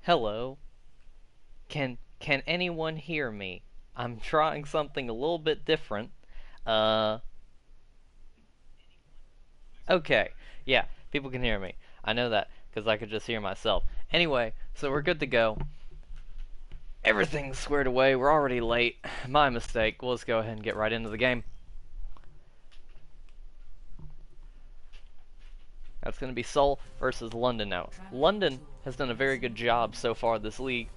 Hello. Can anyone hear me? I'm trying something a little bit different. Uh okay. Yeah, people can hear me. I know that because I could just hear myself. Anyway, so we're good to go. Everything's squared away. We're already late. My mistake. Well, let's go ahead and get right into the game. That's going to be Seoul versus London now. London has done a very good job so far this league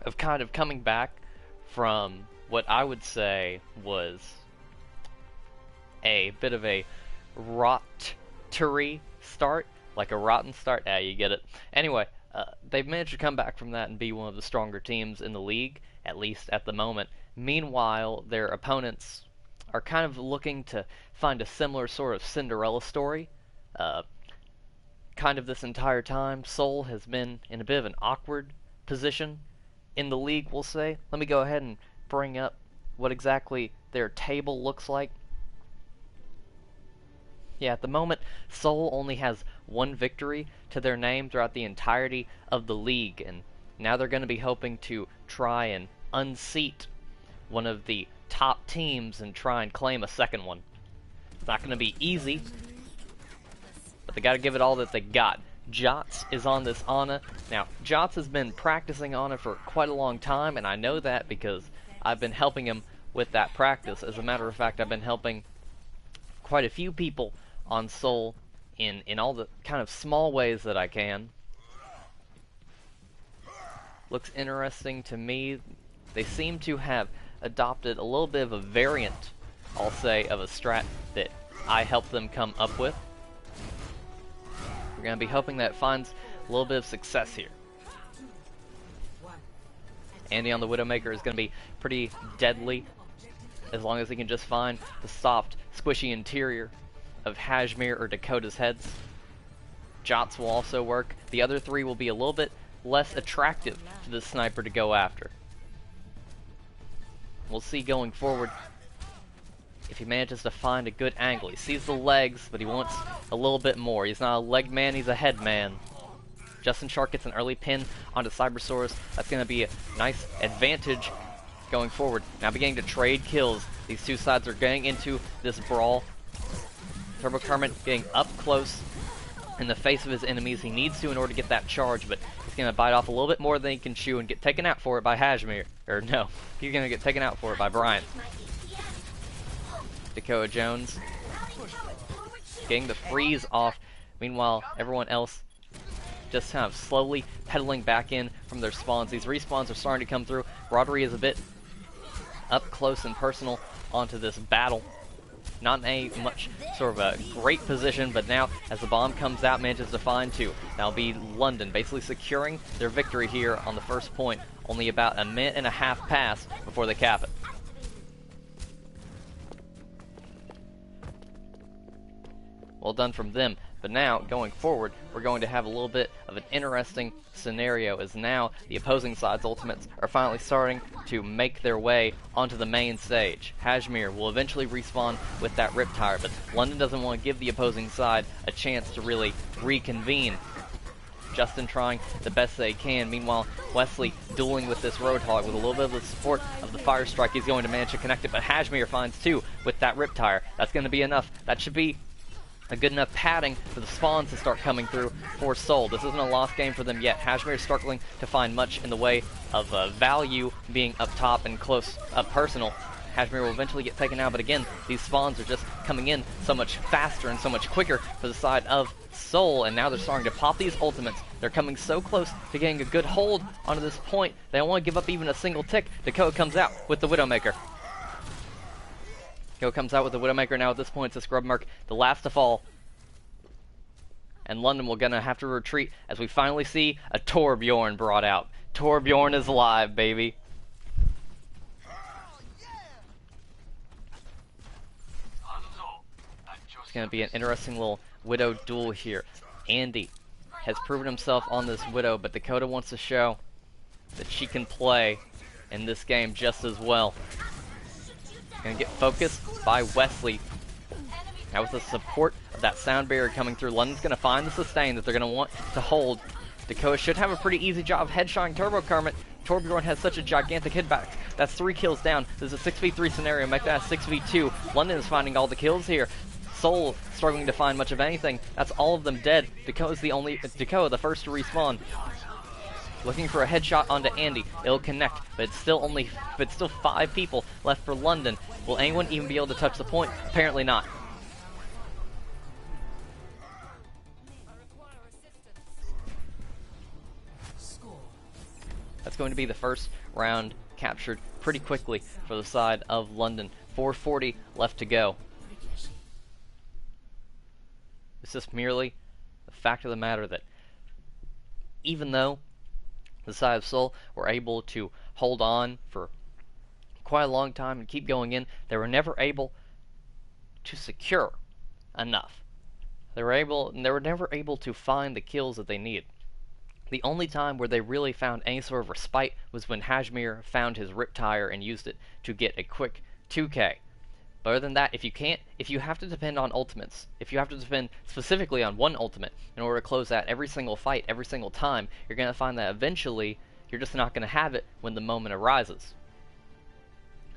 of kind of coming back from what I would say was a bit of a rottery start, like a rotten start. Ah, you get it. Anyway, they've managed to come back from that and be one of the stronger teams in the league, at least at the moment. Meanwhile, their opponents are kind of looking to find a similar sort of Cinderella story. Uh, kind of this entire time, Seoul has been in a bit of an awkward position in the league, we'll say. Let me go ahead and bring up what exactly their table looks like. Yeah, at the moment, Seoul only has one victory to their name throughout the entirety of the league, and now they're going to be hoping to try and unseat one of the top teams and try and claim a second one. It's not going to be easy, but they got to give it all that they got. Jots is on this Ana. Now, Jots has been practicing Ana for quite a long time, and I know that because I've been helping him with that practice. As a matter of fact, I've been helping quite a few people on Seoul in all the kind of small ways that I can. Looks interesting to me. They seem to have adopted a little bit of a variant, I'll say, of a strat that I helped them come up with. We're going to be hoping that it finds a little bit of success here. Andy on the Widowmaker is going to be pretty deadly, as long as he can just find the soft, squishy interior of Hajmir or Dakota's heads. Jots will also work. The other three will be a little bit less attractive to the sniper to go after. We'll see going forward if he manages to find a good angle. He sees the legs, but he wants a little bit more. He's not a leg man, he's a head man. Justin Shark gets an early pin onto Cybersaurus. That's going to be a nice advantage going forward. Now beginning to trade kills. These two sides are getting into this brawl. Turbo Kermit getting up close in the face of his enemies. He needs to in order to get that charge, but he's going to bite off a little bit more than he can chew and get taken out for it by Hajmir. Or no, he's going to get taken out for it by Bryant. Dakota Jones getting the freeze off. Meanwhile, everyone else just kind of slowly pedaling back in from their spawns. These respawns are starting to come through. Broderie is a bit up close and personal onto this battle. Not in a much sort of a great position, but now as the bomb comes out, manages to find two. That'll be London basically securing their victory here on the first point. Only about a minute and a half pass before they cap it. Well done from them. But now, going forward, we're going to have a little bit of an interesting scenario, as now the opposing side's ultimates are finally starting to make their way onto the main stage. Hajmir will eventually respawn with that Riptire, but London doesn't want to give the opposing side a chance to really reconvene. Justin trying the best they can. Meanwhile, Wesley dueling with this Roadhog with a little bit of the support of the Fire Strike. He's going to manage to connect it, but Hajmir finds two with that Riptire. That's going to be enough. That should be a good enough padding for the spawns to start coming through for Seoul. This isn't a lost game for them yet. Hajmir is struggling to find much in the way of value being up top and close up personal. Hajmir will eventually get taken out, but again, these spawns are just coming in so much faster and so much quicker for the side of Seoul, and now they're starting to pop these ultimates. They're coming so close to getting a good hold onto this point. They don't want to give up even a single tick. Dakota comes out with the Widowmaker. Comes out with the Widowmaker now. At this point, it's a Scrub Merc, the last to fall. And London will gonna have to retreat as we finally see a Torbjorn brought out. Torbjorn is alive, baby. It's gonna be an interesting little Widow duel here. Andy has proven himself on this Widow, but Dakota wants to show that she can play in this game just as well. Gonna get focused by Wesley. Now with the support of that sound barrier coming through, London's gonna find the sustain that they're gonna want to hold Dakota should have a pretty easy job headshotting Turbo Kermit. Torbjorn has such a gigantic hitback. That's 3 kills down. This is a 6v3 scenario. Make that a 6v2. London is finding all the kills here. Seoul struggling to find much of anything. That's all of them dead. Dakota, the first to respawn. Looking for a headshot onto Andy. It'll connect, but it's still 5 people left for London. Will anyone even be able to touch the point? Apparently not. That's going to be the first round captured pretty quickly for the side of London. 4:40 left to go. It's just merely the fact of the matter that even though the side of Seoul were able to hold on for quite a long time and keep going in, they were never able to secure enough. They were never able to find the kills that they needed. The only time where they really found any sort of respite was when Hajmir found his rip tire and used it to get a quick 2K. But other than that, if you have to depend on ultimates, if you have to depend specifically on one ultimate in order to close out every single fight, every single time, you're going to find that eventually you're just not going to have it when the moment arises.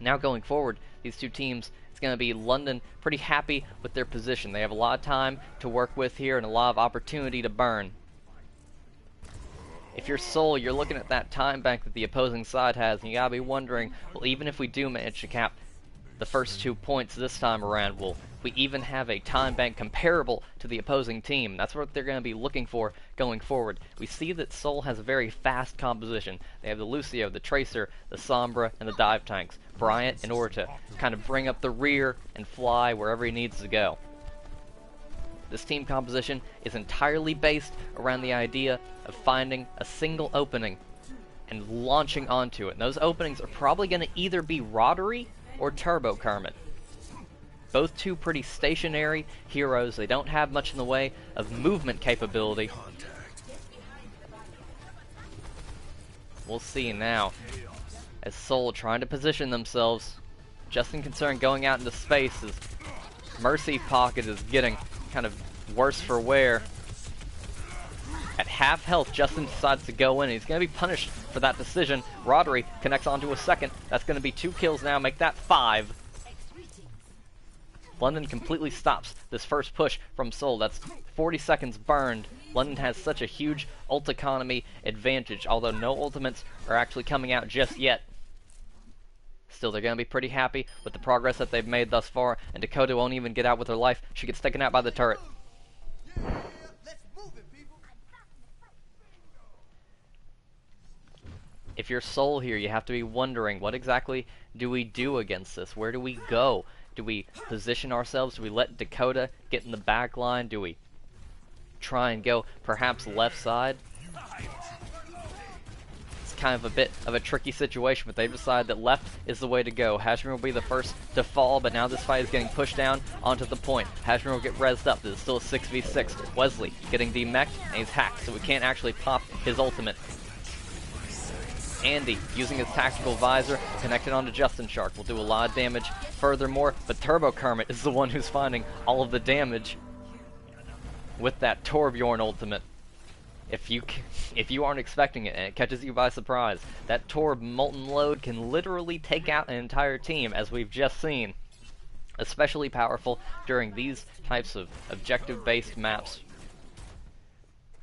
Now going forward, these two teams, it's going to be London pretty happy with their position. They have a lot of time to work with here and a lot of opportunity to burn. If you're Seoul, you're looking at that time bank that the opposing side has, and you gotta be wondering, well, even if we do manage to cap the first 2 points this time around, will we even have a time bank comparable to the opposing team? That's what they're going to be looking for going forward. We see that Seoul has a very fast composition. They have the Lucio, the Tracer, the Sombra, and the dive tanks. Bryant in order to kind of bring up the rear and fly wherever he needs to go. This team composition is entirely based around the idea of finding a single opening and launching onto it. And those openings are probably going to either be Roddery or Turbo Kermit. Both two pretty stationary heroes. They don't have much in the way of movement capability. We'll see now as Seoul trying to position themselves. Justin concerned going out into space as Mercy Pocket is getting kind of worse for wear. At half health, Justin decides to go in. He's going to be punished for that decision. Roddery connects onto a second. That's going to be 2 kills now, make that 5. London completely stops this first push from Seoul. That's 40 seconds burned. London has such a huge ult economy advantage, although no ultimates are actually coming out just yet. Still, they're going to be pretty happy with the progress that they've made thus far, and Dakota won't even get out with her life. She gets taken out by the turret. If you're Seoul here, you have to be wondering, what exactly do we do against this? Where do we go? Do we position ourselves? Do we let Dakota get in the back line? Do we try and go perhaps left side? It's kind of a bit of a tricky situation, but they've decided that left is the way to go. Hashmir will be the first to fall, but now this fight is getting pushed down onto the point. Hashmir will get rezzed up. This is still a 6v6. Wesley getting demech'd, and he's hacked, so we can't actually pop his ultimate. Andy, using his tactical visor, connected onto Justin Shark, will do a lot of damage furthermore, but Turbo Kermit is the one who's finding all of the damage with that Torbjorn ultimate. If you aren't expecting it and it catches you by surprise, that Torb Molten Load can literally take out an entire team, as we've just seen. Especially powerful during these types of objective-based maps.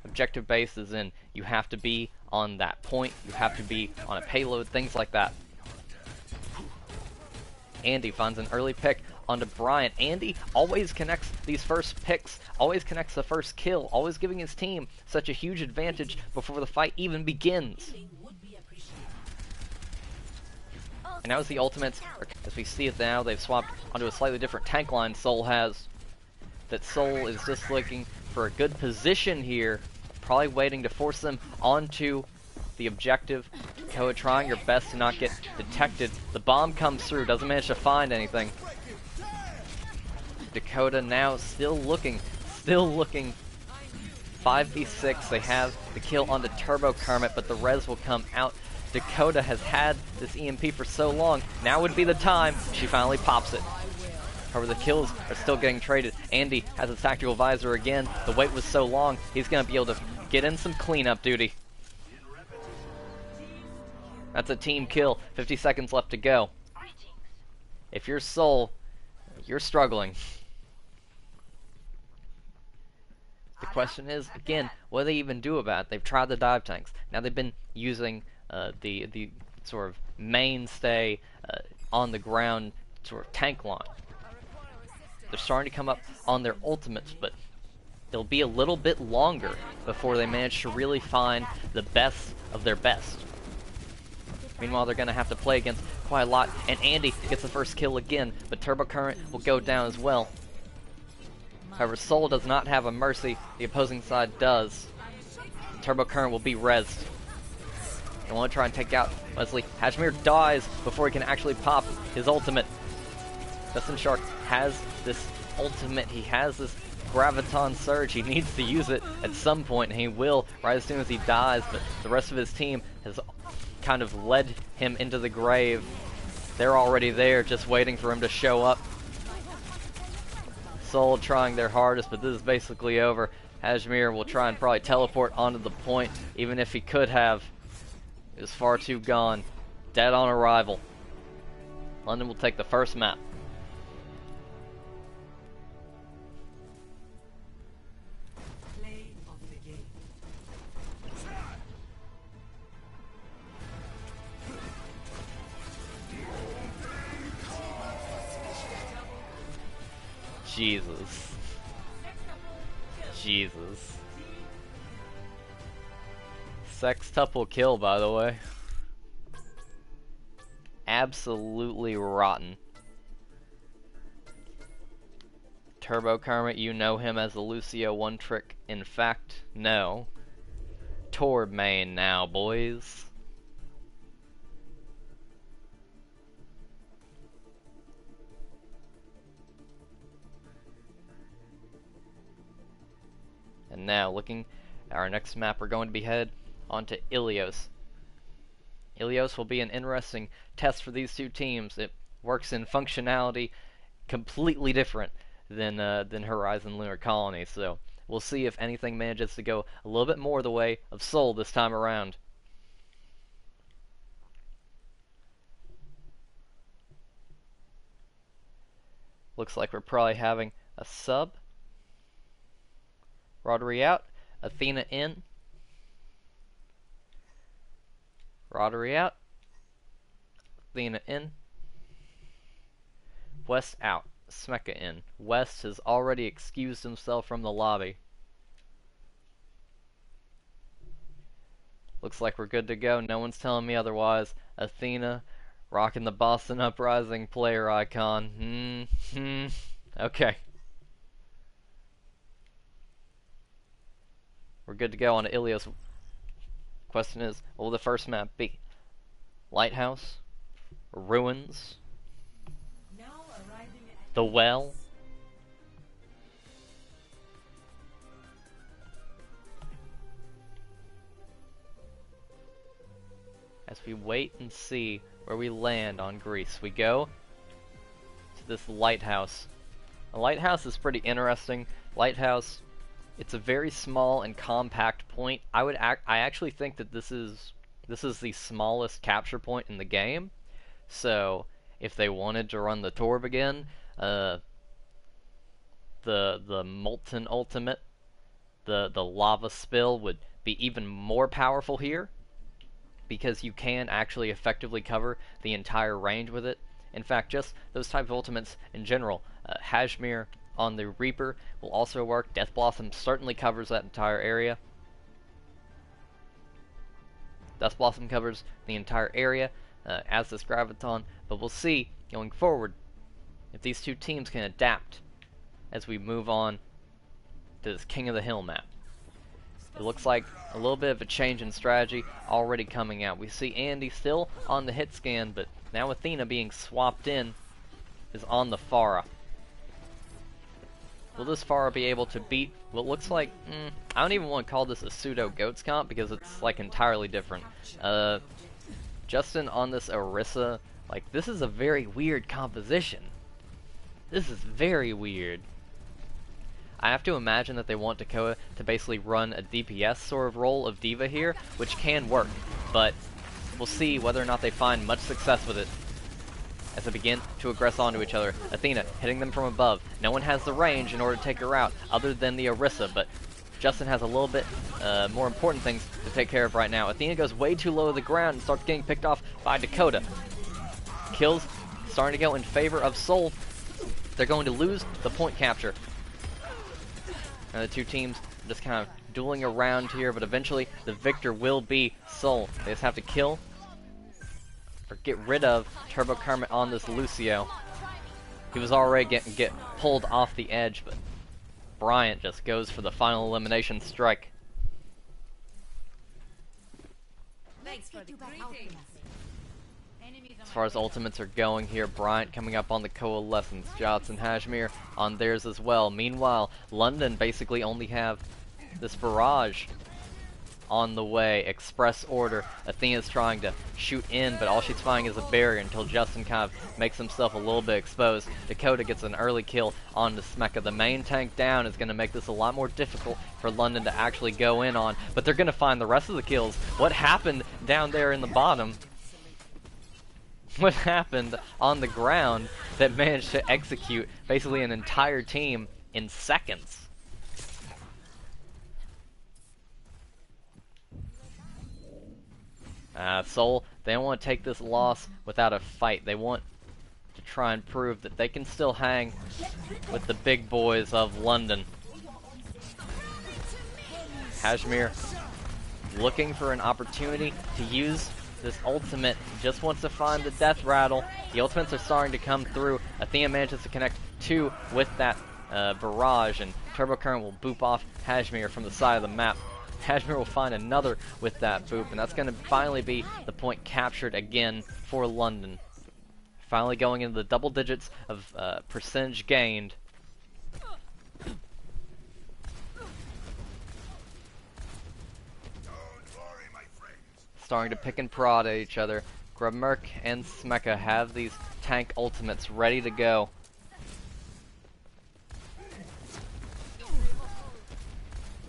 Objective-based is in, you have to be on that point, you have to be on a payload, things like that. Andy finds an early pick onto Bryant. Andy always connects these first picks, always connects the first kill, always giving his team such a huge advantage before the fight even begins. And now as the ultimates, as we see it now, they've swapped onto a slightly different tank line Seoul has. That Seoul is just looking for a good position here, probably waiting to force them onto the objective. Dakota trying her best to not get detected. The bomb comes through, doesn't manage to find anything. Dakota now still looking 5v6. They have the kill on the Turbo Kermit, but the res will come out. Dakota has had this EMP for so long, now would be the time. She finally pops it. However, the kills are still getting traded. Andy has a tactical visor again. The wait was so long, he's going to be able to get in some cleanup duty. That's a team kill. 50 seconds left to go. If you're Seoul, you're struggling. The question is, again, what do they even do about it? They've tried the dive tanks. Now they've been using the sort of mainstay on the ground sort of tank line. They're starting to come up on their ultimates, but they'll be a little bit longer before they manage to really find the best of their best. Meanwhile, they're going to have to play against quite a lot, and Andy gets the first kill again, but Turbo Current will go down as well. However, Seoul does not have a mercy, the opposing side does. Turbo Current will be rezzed. They want to try and take out Wesley. Hajmir dies before he can actually pop his ultimate. Dustin Shark has this ultimate, he has this Graviton Surge, he needs to use it at some point, and he will right as soon as he dies, but the rest of his team has kind of led him into the grave. They're already there, just waiting for him to show up. Seoul trying their hardest, but this is basically over. Hajmir will try and probably teleport onto the point, even if he could have. It was far too gone. Dead on arrival. London will take the first map. Jesus. Jesus. Sextuple kill, by the way. Absolutely rotten. Turbo Kermit, you know him as the Lucio One Trick. In fact, no. Torb main now, boys. And now, looking at our next map, we're going to be headed onto Ilios. Ilios will be an interesting test for these two teams. It works in functionality completely different than Horizon Lunar Colony, so we'll see if anything manages to go a little bit more the way of Seoul this time around. Looks like we're probably having a sub. Rodri out, Athena in. Rodri out, Athena in. West out, Smeka in. West has already excused himself from the lobby. Looks like we're good to go. No one's telling me otherwise. Athena rocking the Boston Uprising player icon. Okay. We're good to go on to Ilios. Question is, what will the first map be? Lighthouse? Ruins? The Well? As we wait and see where we land on Greece, we go to this lighthouse. A lighthouse is pretty interesting. Lighthouse, it's a very small and compact point. I actually think that this is the smallest capture point in the game. So if they wanted to run the Torb again, the Molten Ultimate, the lava spill would be even more powerful here, because you can actually effectively cover the entire range with it. In fact, just those type of ultimates in general. Hajmir on the Reaper will also work. Death Blossom certainly covers that entire area. Death Blossom covers the entire area, as does Graviton, but we'll see going forward if these two teams can adapt as we move on to this King of the Hill map. It looks like a little bit of a change in strategy already coming out. We see Andy still on the hit scan, but now Athena being swapped in is on the Pharah. Will this Pharah be able to beat what looks like, I don't even want to call this a pseudo goats comp because it's like entirely different. Justin on this Orisa, like this is a very weird composition. This is very weird. I have to imagine that they want Dakota to basically run a DPS sort of role of Diva here, which can work, but we'll see whether or not they find much success with it as they begin to aggress onto each other. Athena hitting them from above. No one has the range in order to take her out other than the Orisa, but Justin has a little bit more important things to take care of right now. Athena goes way too low to the ground and starts getting picked off by Dakota. Kills starting to go in favor of Seoul. They're going to lose the point capture. Now the two teams just kind of dueling around here, but eventually the victor will be Seoul. They just have to kill or get rid of Turbo Kermit on this Lucio. He was already get pulled off the edge, but Bryant just goes for the final elimination strike. As far as ultimates are going here, Bryant coming up on the Coalescence, Johnson, Hajmir on theirs as well. Meanwhile, London basically only have this barrage on the way, express order. Athena's trying to shoot in, but all she's finding is a barrier until Justin kind of makes himself a little bit exposed. Dakota gets an early kill on the Smeka. The main tank down is going to make this a lot more difficult for London to actually go in on, but they're going to find the rest of the kills. What happened down there in the bottom? What happened on the ground that managed to execute basically an entire team in seconds? Seoul, they don't want to take this loss without a fight. They want to try and prove that they can still hang with the big boys of London. Hajmir looking for an opportunity to use this ultimate. Just wants to find the death rattle. The ultimates are starting to come through. Athena manages to connect two with that barrage, and Turbo Current will boop off Hajmir from the side of the map. Hajmir will find another with that boop, and that's going to finally be the point captured again for London. Finally going into the double digits of percentage gained. Starting to pick and prod at each other. Grubmerk and Smeka have these tank ultimates ready to go.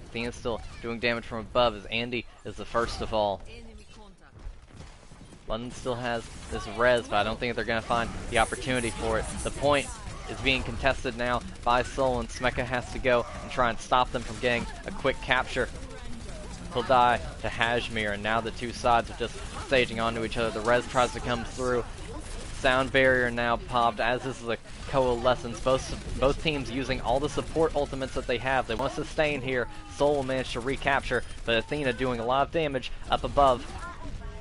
Athena's still doing damage from above as Andy is the first of all. London still has this res, but I don't think they're going to find the opportunity for it. The point is being contested now by Seoul, and Smeka has to go and try and stop them from getting a quick capture. He'll die to Hajmir, and now the two sides are just staging onto each other. The res tries to come through. Sound barrier now popped, as this is a coalescence. Both teams using all the support ultimates that they have. They want to sustain here. Seoul will manage to recapture, but Athena doing a lot of damage up above.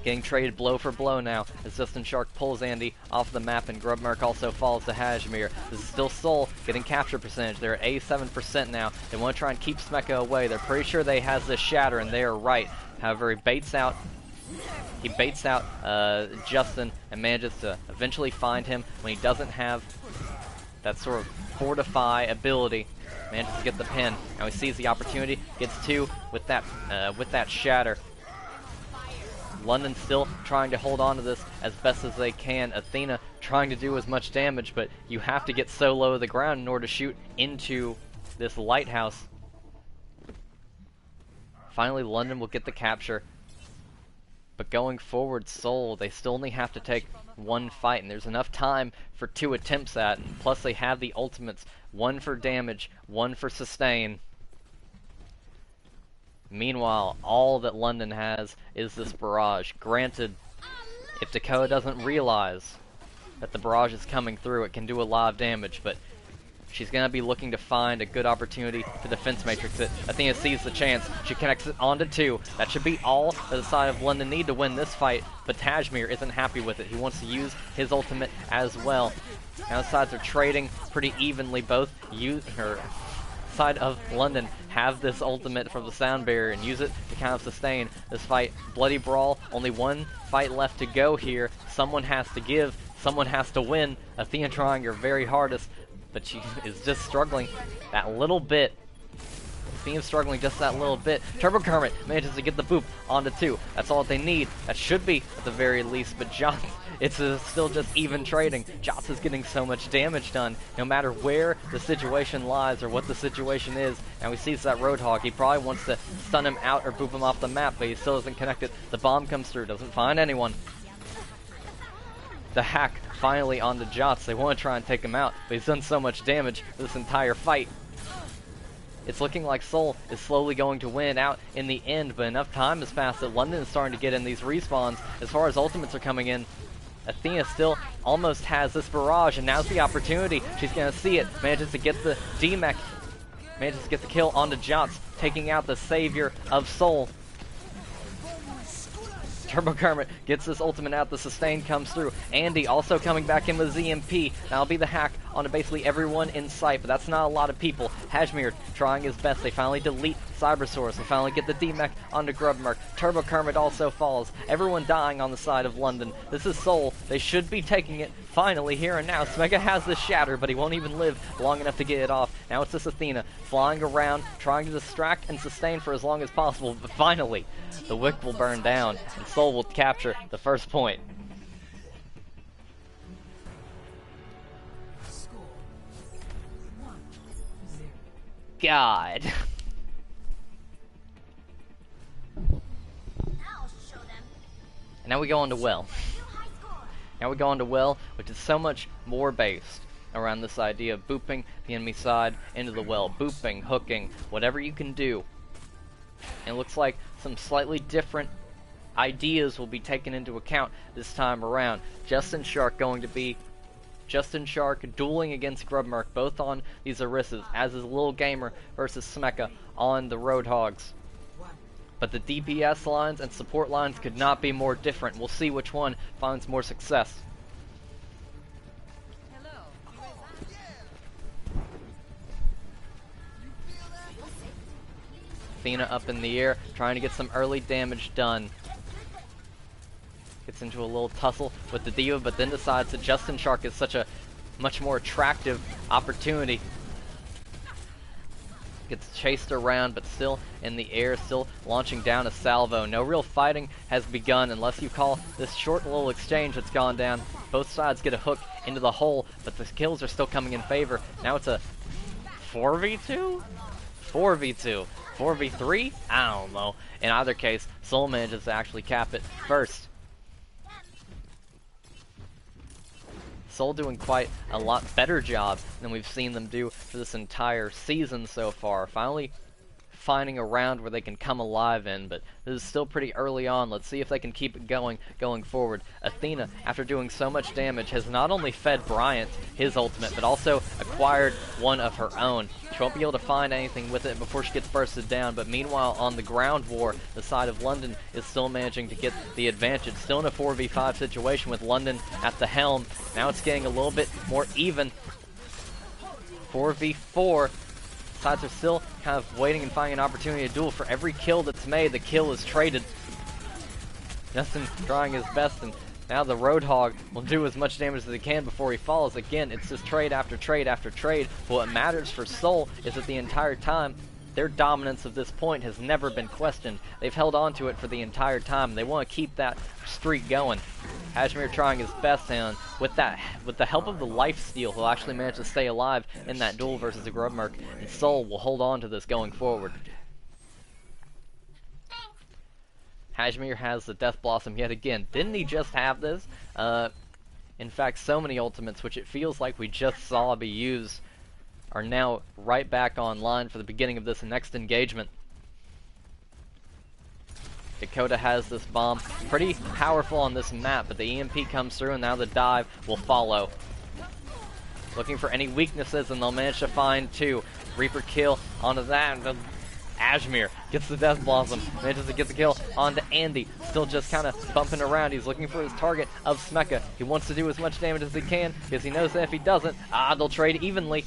Getting traded blow for blow now as Justin Shark pulls Andy off the map, and Grubmerk also falls to Hajmir. This is still Seoul getting capture percentage. They're at 87% now. They want to try and keep Smeka away. They're pretty sure they has this shatter, and they are right. However, he baits out Justin and manages to eventually find him when he doesn't have that sort of fortify ability. Manages to get the pin. Now he sees the opportunity, gets two with that shatter. London still trying to hold on to this as best as they can. Athena trying to do as much damage, but you have to get so low to the ground in order to shoot into this lighthouse. Finally, London will get the capture. But going forward, Seoul, they still only have to take one fight, and there's enough time for two attempts at it. Plus they have the ultimates, one for damage, one for sustain. Meanwhile, all that London has is this barrage. Granted, if Dakota doesn't realize that the barrage is coming through, it can do a lot of damage, but she's going to be looking to find a good opportunity to defense matrix it. Athena sees the chance. She connects it onto two. That should be all that the side of London need to win this fight, but Hajmir isn't happy with it. He wants to use his ultimate as well. Now the sides are trading pretty evenly. Both side of London have this ultimate from the sound barrier and use it to kind of sustain this fight. Bloody brawl, only one fight left to go here. Someone has to give, someone has to win. Athena trying her very hardest, but she is just struggling that little bit. Athena's struggling just that little bit. Turbo Kermit manages to get the boop onto 2. That's all they need. That should be at the very least, but Jots, it's still just even trading. Jots is getting so much damage done, no matter where the situation lies or what the situation is. Now he sees that Roadhog. He probably wants to stun him out or boop him off the map, but he still isn't connected. The bomb comes through, doesn't find anyone. The hack finally on the Jots. They want to try and take him out, but he's done so much damage this entire fight. It's looking like Seoul is slowly going to win out in the end, but enough time has passed that London is starting to get in these respawns. As far as ultimates are coming in, Athena still almost has this barrage, and now's the opportunity. She's going to see it. Manages to get the D-Mech. Manages to get the kill onto Jots, taking out the savior of Seoul. Turbo Kermit gets this ultimate out, the sustain comes through. Andy also coming back in with ZMP. That'll be the hack onto basically everyone in sight, but that's not a lot of people. Hajmir trying his best. They finally delete Cybersource. They finally get the D-Mech onto Grubmerk. Turbo Kermit also falls. Everyone dying on the side of London. This is Seoul. They should be taking it finally here and now. Smega has the shatter, but he won't even live long enough to get it off. Now it's this Athena flying around, trying to distract and sustain for as long as possible, but finally the wick will burn down and Seoul will capture the first point. God. And now we go on to Well. Now we go on to Well, which is so much more based around this idea of booping the enemy side into the well. Booping, hooking, whatever you can do. And it looks like some slightly different ideas will be taken into account this time around. Justin Shark dueling against Grubmerk, both on these Orissas, as is Lil Gamer versus Smeka on the Roadhogs. But the DPS lines and support lines could not be more different. We'll see which one finds more success. Athena up in the air, trying to get some early damage done. Gets into a little tussle with the Diva, but then decides that Justin Shark is such a much more attractive opportunity. Gets chased around, but still in the air, still launching down a salvo. No real fighting has begun unless you call this short little exchange that's gone down. Both sides get a hook into the hole, but the kills are still coming in favor. Now it's a 4v2? 4v2. 4v3? I don't know. In either case, Seoul manages to actually cap it first. Seoul doing quite a lot better job than we've seen them do for this entire season so far. Finally finding a round where they can come alive in, but this is still pretty early on. Let's see if they can keep it going forward. Athena, after doing so much damage, has not only fed Bryant his ultimate, but also acquired one of her own. She won't be able to find anything with it before she gets bursted down, but meanwhile on the ground war, the side of London is still managing to get the advantage. Still in a 4v5 situation with London at the helm. Now it's getting a little bit more even. 4v4. Sides are still kind of waiting and finding an opportunity to duel. For every kill that's made, the kill is traded. Justin trying his best, and now the Roadhog will do as much damage as he can before he falls. Again, it's just trade after trade after trade. But what matters for Seoul is that the entire time, their dominance of this point has never been questioned. They've held on to it for the entire time. They want to keep that streak going. Hajmir trying his best, and with the help of the lifesteal, he'll actually manage to stay alive in that duel versus the Grubmerk, and Seoul will hold on to this going forward. Hajmir has the Death Blossom yet again. Didn't he just have this? In fact, so many ultimates, which it feels like we just saw be used, are now right back online for the beginning of this next engagement. Dakota has this bomb, pretty powerful on this map, but the EMP comes through and now the dive will follow. Looking for any weaknesses and they'll manage to find two. Reaper kill onto that, and Hajmir gets the Death Blossom, manages to get the kill onto Andy, still just kind of bumping around. He's looking for his target of Smeka. He wants to do as much damage as he can, because he knows that if he doesn't, they'll trade evenly.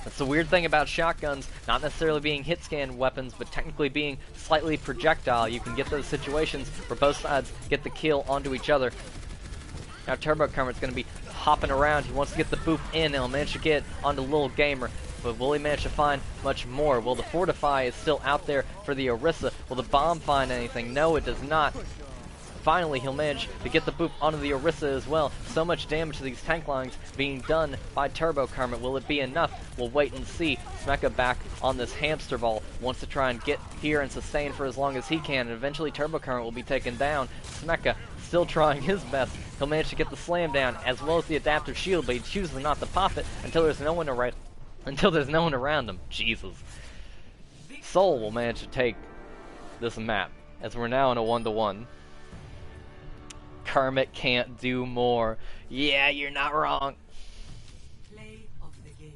That's the weird thing about shotguns, not necessarily being hit scan weapons, but technically being slightly projectile. You can get those situations where both sides get the kill onto each other. Now Turbo Kermit's going to be hopping around. He wants to get the boop in, and he'll manage to get onto Lil Gamer. but will he manage to find much more? Will the Fortify is still out there for the Orisa? Will the Bomb find anything? No, it does not. Finally, he'll manage to get the boop onto the Orisa as well. So much damage to these tank lines being done by Turbo Kermit. Will it be enough? We'll wait and see. Smeka back on this hamster ball. Wants to try and get here and sustain for as long as he can. And eventually Turbo Kermit will be taken down. Smeka still trying his best. He'll manage to get the slam down as well as the adaptive shield, but he chooses not to pop it until there's no one around him. Jesus. Seoul will manage to take this map as we're now in a 1-to-1. Kermit can't do more. Yeah, you're not wrong. Play of the game.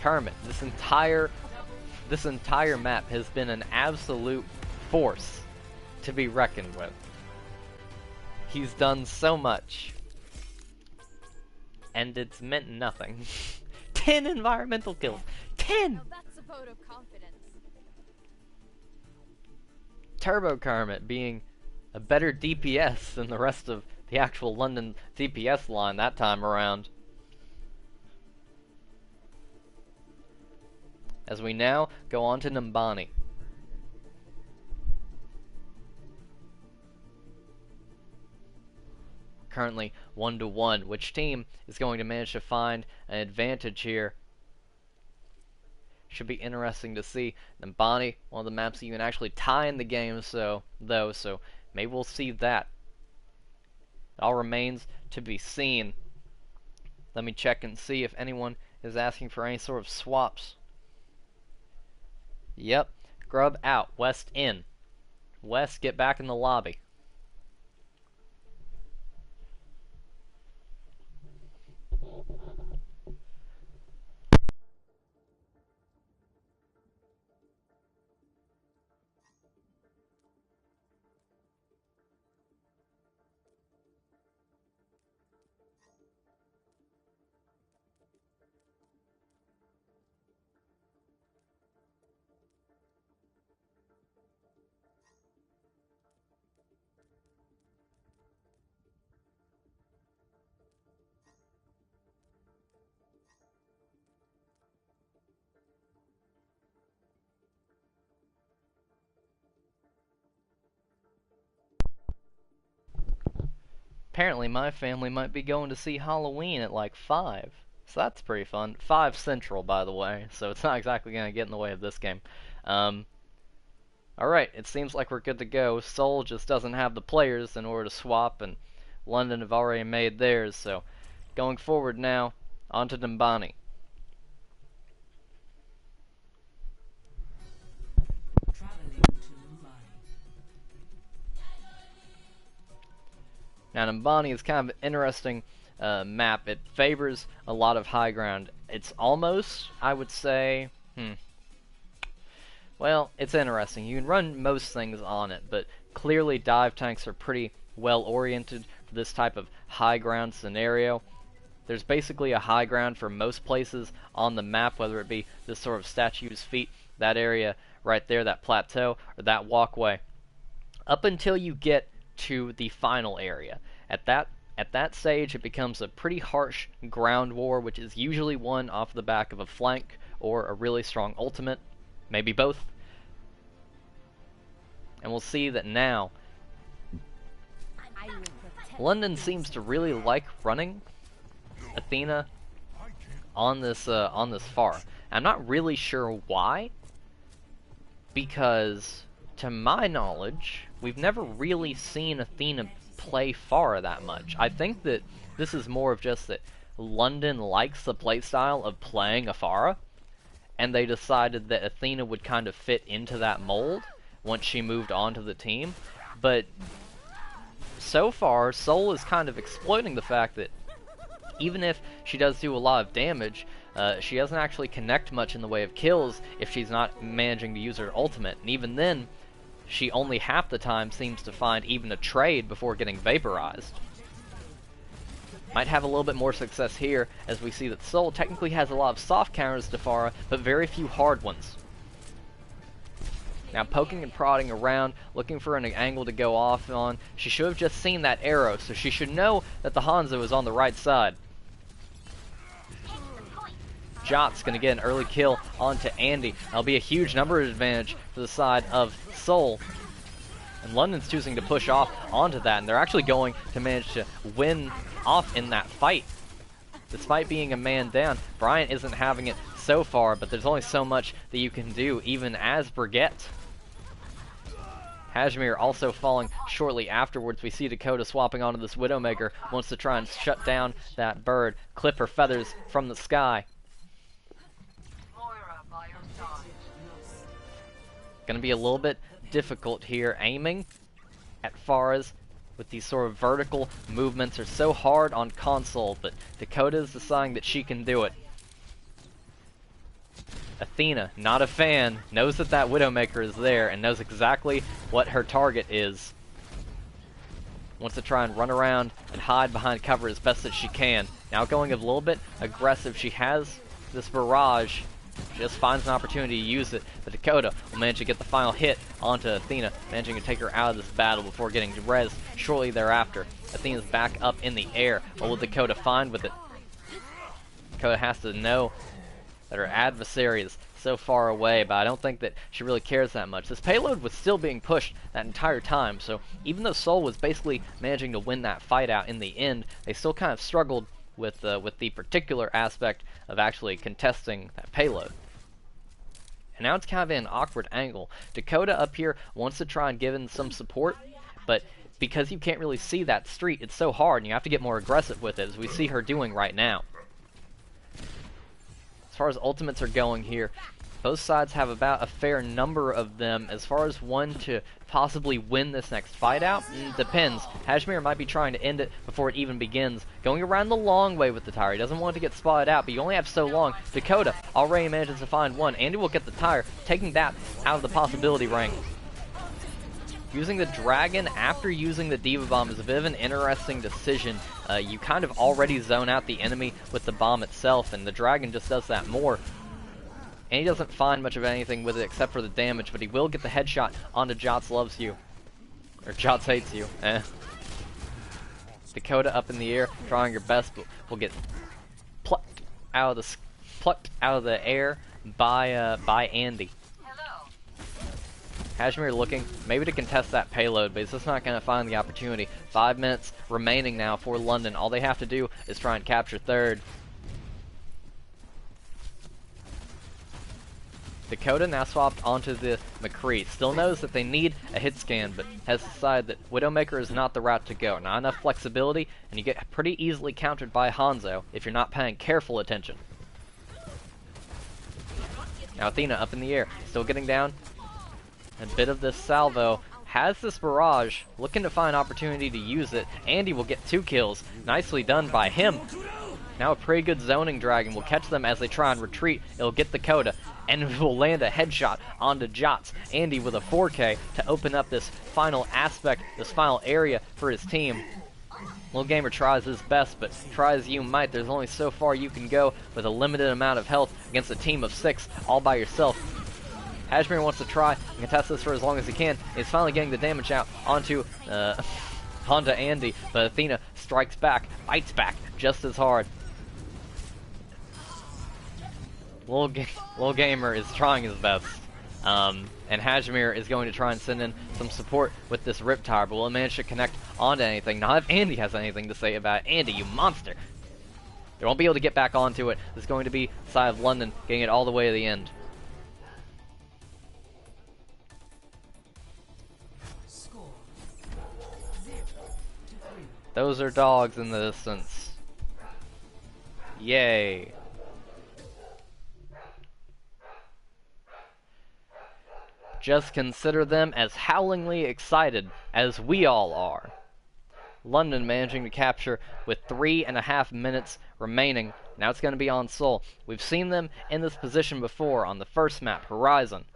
Kermit, this entire map has been an absolute force to be reckoned with. He's done so much, and it's meant nothing. 10 environmental kills. 10! Now that's a vote of confidence. Turbo Kermit being a better DPS than the rest of the actual London DPS line that time around. As we now go on to Numbani. Currently 1-to-1. Which team is going to manage to find an advantage here? Should be interesting to see. Numbani, one of the maps that you can actually tie in the game, so maybe we'll see that. It all remains to be seen. Let me check and see if anyone is asking for any sort of swaps. Yep. Grub out. West in. West, get back in the lobby. Apparently my family might be going to see Halloween at like 5. So that's pretty fun. 5 Central, by the way, so it's not exactly going to get in the way of this game. Alright, it seems like we're good to go. Seoul just doesn't have the players in order to swap, and London have already made theirs, so going forward now, on to Numbani. Now, Numbani is kind of an interesting map. It favors a lot of high ground. It's almost, I would say, well, it's interesting. You can run most things on it, but clearly dive tanks are pretty well oriented for this type of high ground scenario. There's basically a high ground for most places on the map, whether it be this sort of statue's feet, that area right there, that plateau, or that walkway, up until you get to the final area. At that stage, it becomes a pretty harsh ground war, which is usually won off the back of a flank or a really strong ultimate, maybe both. And we'll see that now London seems to really like running Athena on this far. I'm not really sure why, because to my knowledge, we've never really seen Athena play Pharah that much. I think that this is more of just that London likes the playstyle of playing a Pharah, and they decided that Athena would kind of fit into that mold once she moved on to the team. But so far, Seoul is kind of exploiting the fact that even if she does do a lot of damage, she doesn't actually connect much in the way of kills if she's not managing to use her ultimate, and even then, she only half the time seems to find even a trade before getting vaporized. Might have a little bit more success here, as we see that Seoul technically has a lot of soft counters to Pharah, but very few hard ones. Now poking and prodding around, looking for an angle to go off on. She should have just seen that arrow, so she should know that the Hanzo is on the right side. Jot's going to get an early kill onto Andy. That'll be a huge number advantage for the side of Seoul. And London's choosing to push off onto that, and they're actually going to manage to win off in that fight. Despite being a man down, Bryant isn't having it so far, but there's only so much that you can do, even as Brigitte. Hajimir also falling shortly afterwards. We see Dakota swapping onto this Widowmaker, wants to try and shut down that bird, clip her feathers from the sky. Gonna be a little bit difficult here aiming at Faraz with these sort of vertical movements are so hard on console, but Dakota is deciding that she can do it. Athena, not a fan, knows that that Widowmaker is there and knows exactly what her target is. Wants to try and run around and hide behind cover as best as she can. Now going a little bit aggressive. She has this barrage. She just finds an opportunity to use it, but Dakota will manage to get the final hit onto Athena, managing to take her out of this battle before getting rezzed shortly thereafter. Athena's back up in the air. What will Dakota find with it? Dakota has to know that her adversary is so far away, but I don't think that she really cares that much. This payload was still being pushed that entire time, so even though Seoul was basically managing to win that fight out in the end, they still kind of struggled with the particular aspect of actually contesting that payload. And now it's kind of an awkward angle. Dakota up here wants to try and give in some support, but because you can't really see that street, it's so hard, and you have to get more aggressive with it, as we see her doing right now. As far as ultimates are going here, both sides have about a fair number of them. As far as one to possibly win this next fight out, depends. Hajimir might be trying to end it before it even begins. Going around the long way with the tire. He doesn't want it to get spotted out, but you only have so long. Dakota already manages to find one. Andy will get the tire, taking that out of the possibility ring. Using the dragon after using the Diva Bomb is a bit of an interesting decision. You kind of already zone out the enemy with the bomb itself, and the dragon just does that more. And he doesn't find much of anything with it except for the damage, but he will get the headshot onto Jots Loves You. Or Jots Hates You. Dakota up in the air, trying your best, but will get plucked out of the air by Andy. Hajimir looking maybe to contest that payload, but he's just not going to find the opportunity. 5 minutes remaining now for London. All they have to do is try and capture third. Dakota now swapped onto the McCree. Still knows that they need a hit scan, but has decided that Widowmaker is not the route to go. Not enough flexibility, and you get pretty easily countered by Hanzo if you're not paying careful attention. Now Athena up in the air, still getting down. A bit of this salvo. Has this barrage, looking to find opportunity to use it. Andy will get 2 kills. Nicely done by him. Now a pretty good zoning dragon will catch them as they try and retreat. It'll get Dakota, and it will land a headshot onto Jots. Andy with a 4K to open up this final aspect, this final area for his team. Little Gamer tries his best, but try as you might, there's only so far you can go with a limited amount of health against a team of 6 all by yourself. Hajimir wants to try and contest this for as long as he can. He's finally getting the damage out onto Andy, but Athena strikes back, bites back just as hard. Little Gamer is trying his best. And Hajimir is going to try and send in some support with this Riptire, but will it manage to connect onto anything? Not if Andy has anything to say about it. Andy, you monster! They won't be able to get back onto it. It's going to be the side of London getting it all the way to the end. Those are dogs in the distance. Yay. Just consider them as howlingly excited as we all are. London managing to capture with 3.5 minutes remaining. Now it's going to be on Seoul. We've seen them in this position before on the first map, Horizon.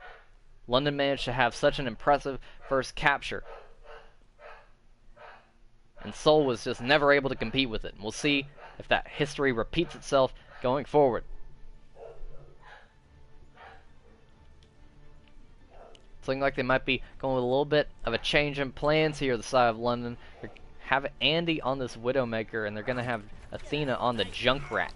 London managed to have such an impressive first capture. And Seoul was just never able to compete with it. And we'll see if that history repeats itself going forward. It's looking like they might be going with a little bit of a change in plans here on the side of London. They have Andy on this Widowmaker, and they're going to have Athena on the Junkrat.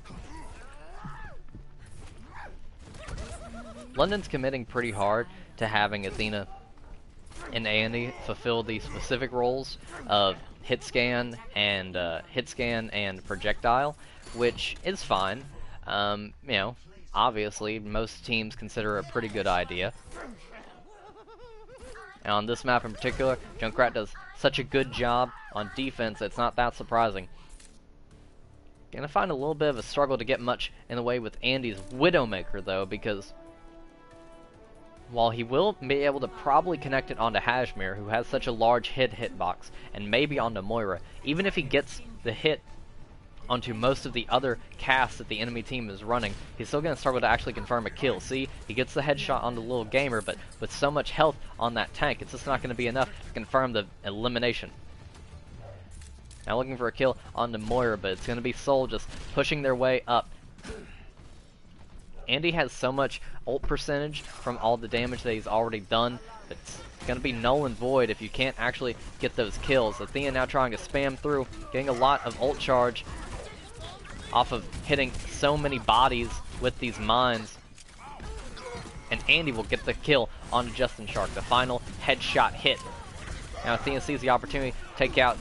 London's committing pretty hard to having Athena and Andy fulfill the specific roles of hit scan and projectile, which is fine. You know, obviously most teams consider a pretty good idea. And on this map in particular, Junkrat does such a good job on defense, it's not that surprising. Gonna find a little bit of a struggle to get much in the way with Andy's Widowmaker though, because while he will be able to probably connect it onto Hashmir, who has such a large hitbox, and maybe onto Moira, even if he gets the hit onto most of the other casts that the enemy team is running, he's still going to struggle to actually confirm a kill. See, he gets the headshot on the little gamer, but with so much health on that tank, it's just not going to be enough to confirm the elimination. Now looking for a kill onto Moira, but it's going to be Seoul just pushing their way up. Andy has so much ult percentage from all the damage that he's already done, but it's going to be null and void if you can't actually get those kills. Athena now trying to spam through, getting a lot of ult charge off of hitting so many bodies with these mines. And Andy will get the kill onto Justin Shark, the final headshot hit. Now Athena sees the opportunity to take out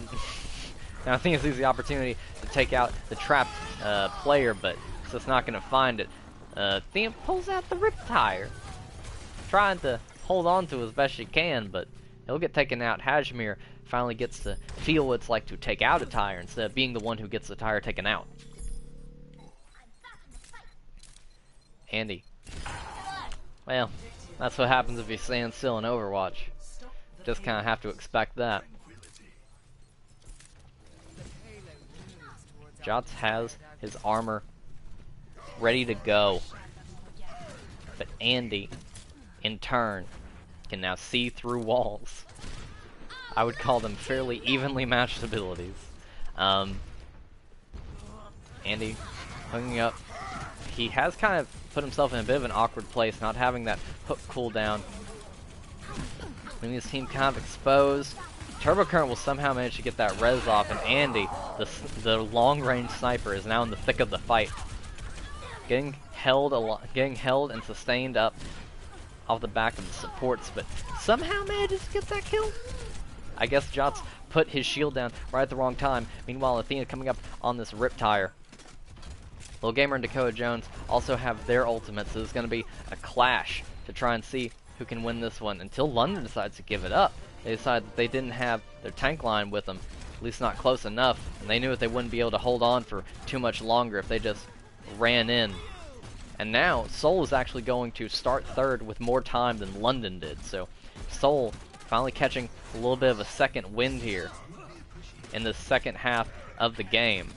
the trapped player, but it's just not going to find it. Athena pulls out the rip tire, trying to hold on to as best she can, but he'll get taken out. Hashmir finally gets to feel what it's like to take out a tire instead of being the one who gets the tire taken out. Andy. Well, that's what happens if you stand still in Overwatch. Just kind of have to expect that. Jots has his armor ready to go, but Andy, in turn, can now see through walls. I would call them fairly evenly matched abilities. Andy hooking up. He has kind of put himself in a bit of an awkward place, not having that hook cooldown. Leaving his team kind of exposed. Turbo Current will somehow manage to get that res off, and Andy, the long-range sniper, is now in the thick of the fight. Getting held and sustained up off the back of the supports, but somehow manages to get that kill. I guess Jots put his shield down right at the wrong time. Meanwhile, Athena coming up on this Riptire. Lil Gamer and Dakota Jones also have their ultimates, so there's going to be a clash to try and see who can win this one until London decides to give it up. They decided that they didn't have their tank line with them, at least not close enough, and they knew that they wouldn't be able to hold on for too much longer if they just ran in. And now Seoul is actually going to start third with more time than London did, so Seoul finally catching a little bit of a second wind here in the second half of the game.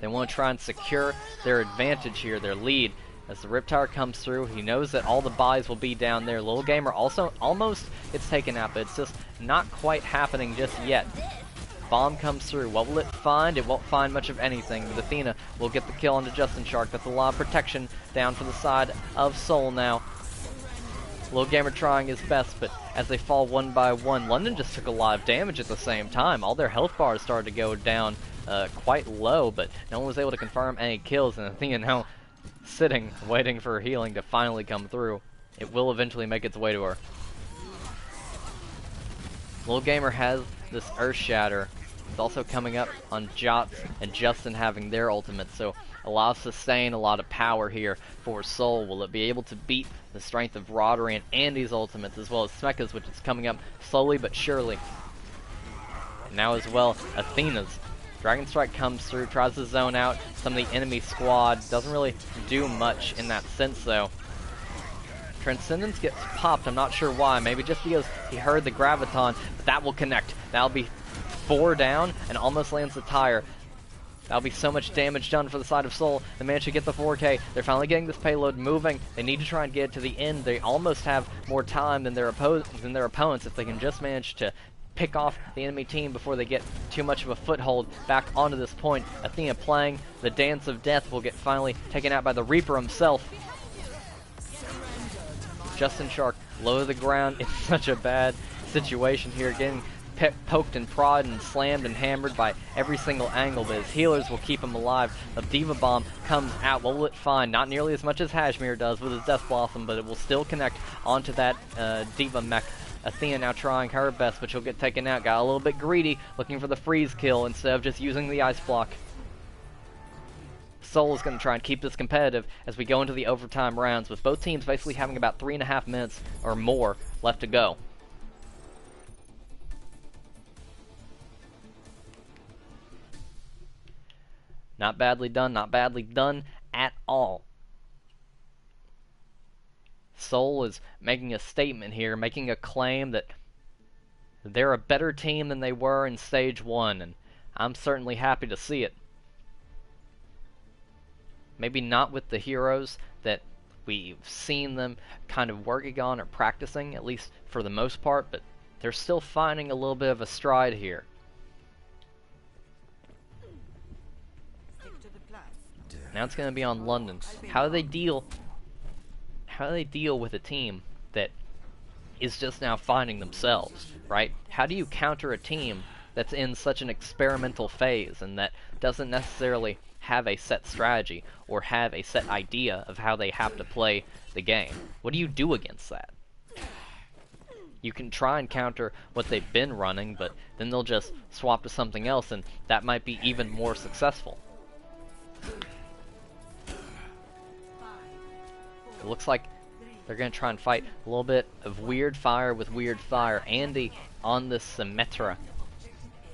They want to try and secure their advantage here, their lead. As the Riptire comes through, he knows that all the bodies will be down there. Lil Gamer also almost gets taken out, but it's just not quite happening just yet. Bomb comes through. What will it find? It won't find much of anything, but Athena will get the kill onto Justin Shark. That's a lot of protection down for the side of Seoul now. Lil Gamer trying his best, but as they fall one by one, London just took a lot of damage at the same time. All their health bars started to go down quite low, but no one was able to confirm any kills, and Athena now sitting, waiting for her healing to finally come through. It will eventually make its way to her. Lil Gamer has this Earth Shatter. It's also coming up on Jots and Justin having their ultimates, so a lot of sustain, a lot of power here for Seoul. Will it be able to beat the strength of Rodri and Andy's ultimates, as well as Smeka's, which is coming up slowly but surely. And now as well, Athena's. Dragon Strike comes through, tries to zone out some of the enemy squad. Doesn't really do much in that sense, though. Transcendence gets popped, I'm not sure why. Maybe just because he heard the Graviton, but that will connect. That'll be 4 down and almost lands the tire. That'll be so much damage done for the side of Seoul. They managed to get the 4K. They're finally getting this payload moving. They need to try and get it to the end. They almost have more time than their opponents if they can just manage to pick off the enemy team before they get too much of a foothold back onto this point. Athena playing the Dance of Death will get finally taken out by the Reaper himself. Justin Shark low to the ground in such a bad situation here, getting poked and prodded and slammed and hammered by every single angle, but his healers will keep him alive. The Diva Bomb comes out, will it fine, not nearly as much as Hashmir does with his Death Blossom, but it will still connect onto that Diva mech. Athena now trying her best, but she'll get taken out. Got a little bit greedy, looking for the freeze kill instead of just using the ice block. Seoul is going to try and keep this competitive as we go into the overtime rounds, with both teams basically having about 3.5 minutes or more left to go. Not badly done at all. Seoul is making a statement here, making a claim that they're a better team than they were in Stage 1, and I'm certainly happy to see it. Maybe not with the heroes that we've seen them kind of working on or practicing, at least for the most part, but they're still finding a little bit of a stride here. Now it's going to be on London. How do they deal with a team that is just now finding themselves, right? How do you counter a team that's in such an experimental phase and that doesn't necessarily have a set strategy or have a set idea of how they have to play the game? What do you do against that? You can try and counter what they've been running, but then they'll just swap to something else, and that might be even more successful. It looks like they're going to try and fight a little bit of weird fire with weird fire. Andy on this Symmetra.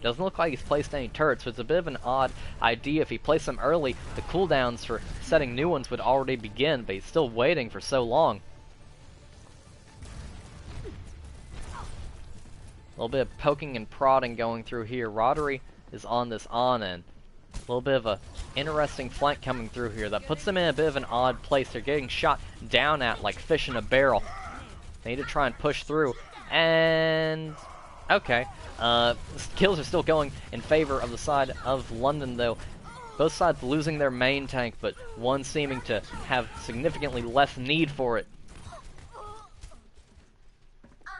Doesn't look like he's placed any turrets, so it's a bit of an odd idea. If he placed them early, the cooldowns for setting new ones would already begin, but he's still waiting for so long. A little bit of poking and prodding going through here. Roddery is on this on-end. A little bit of a interesting flank coming through here that puts them in a bit of an odd place. They're getting shot down at like fish in a barrel. They need to try and push through. And okay, kills are still going in favor of the side of London, though. Both sides losing their main tank, but one seeming to have significantly less need for it.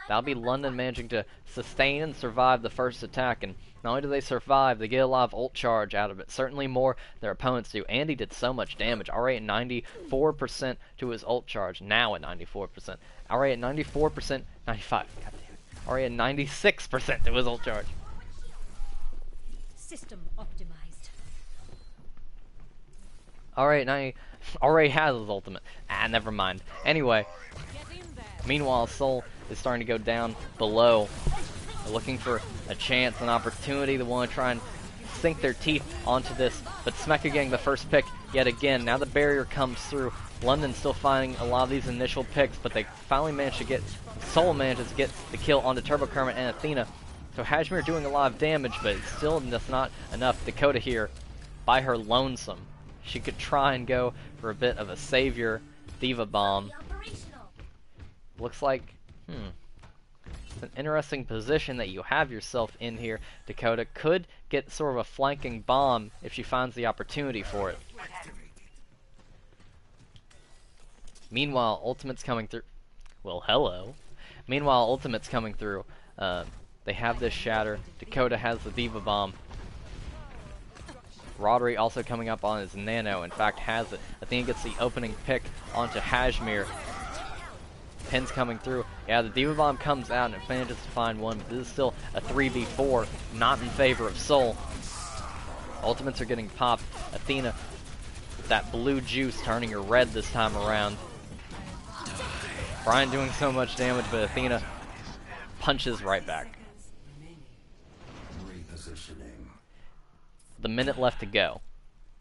That'll be London managing to sustain and survive the first attack, and not only do they survive, they get a lot of ult charge out of it. Certainly more their opponents do. Andy did so much damage, already at 94% to his ult charge, now at 94%. Already at 94%, 95, goddamn. Already at 96% to his ult charge. System optimized. Already has his ultimate. Ah, never mind. Anyway, meanwhile, Seoul is starting to go down below. They're looking for a chance, an opportunity. They want to try and sink their teeth onto this, but Smeka getting the first pick yet again. Now the barrier comes through. London still finding a lot of these initial picks, but they finally managed to get, Seoul manages to get the kill onto Turbo Kermit and Athena. So Hashmir doing a lot of damage, but it's still just not enough. Dakota here by her lonesome. She could try and go for a bit of a savior Diva Bomb. Looks like, it's an interesting position that you have yourself in here. Dakota could get sort of a flanking bomb if she finds the opportunity for it. Meanwhile, Ultimate's coming through. Well, hello. Meanwhile, Ultimate's coming through. They have this shatter. Dakota has the Diva Bomb. Roddery also coming up on his Nano. In fact, has it. Athena gets the opening pick onto Hashmir. Pins coming through. Yeah, the Diva Bomb comes out and it manages to find one, but this is still a 3v4, not in favor of Seoul. Ultimates are getting popped. Athena, with that blue juice turning her red this time around. Brian doing so much damage, but Athena punches right back. Repositioning. The minute left to go.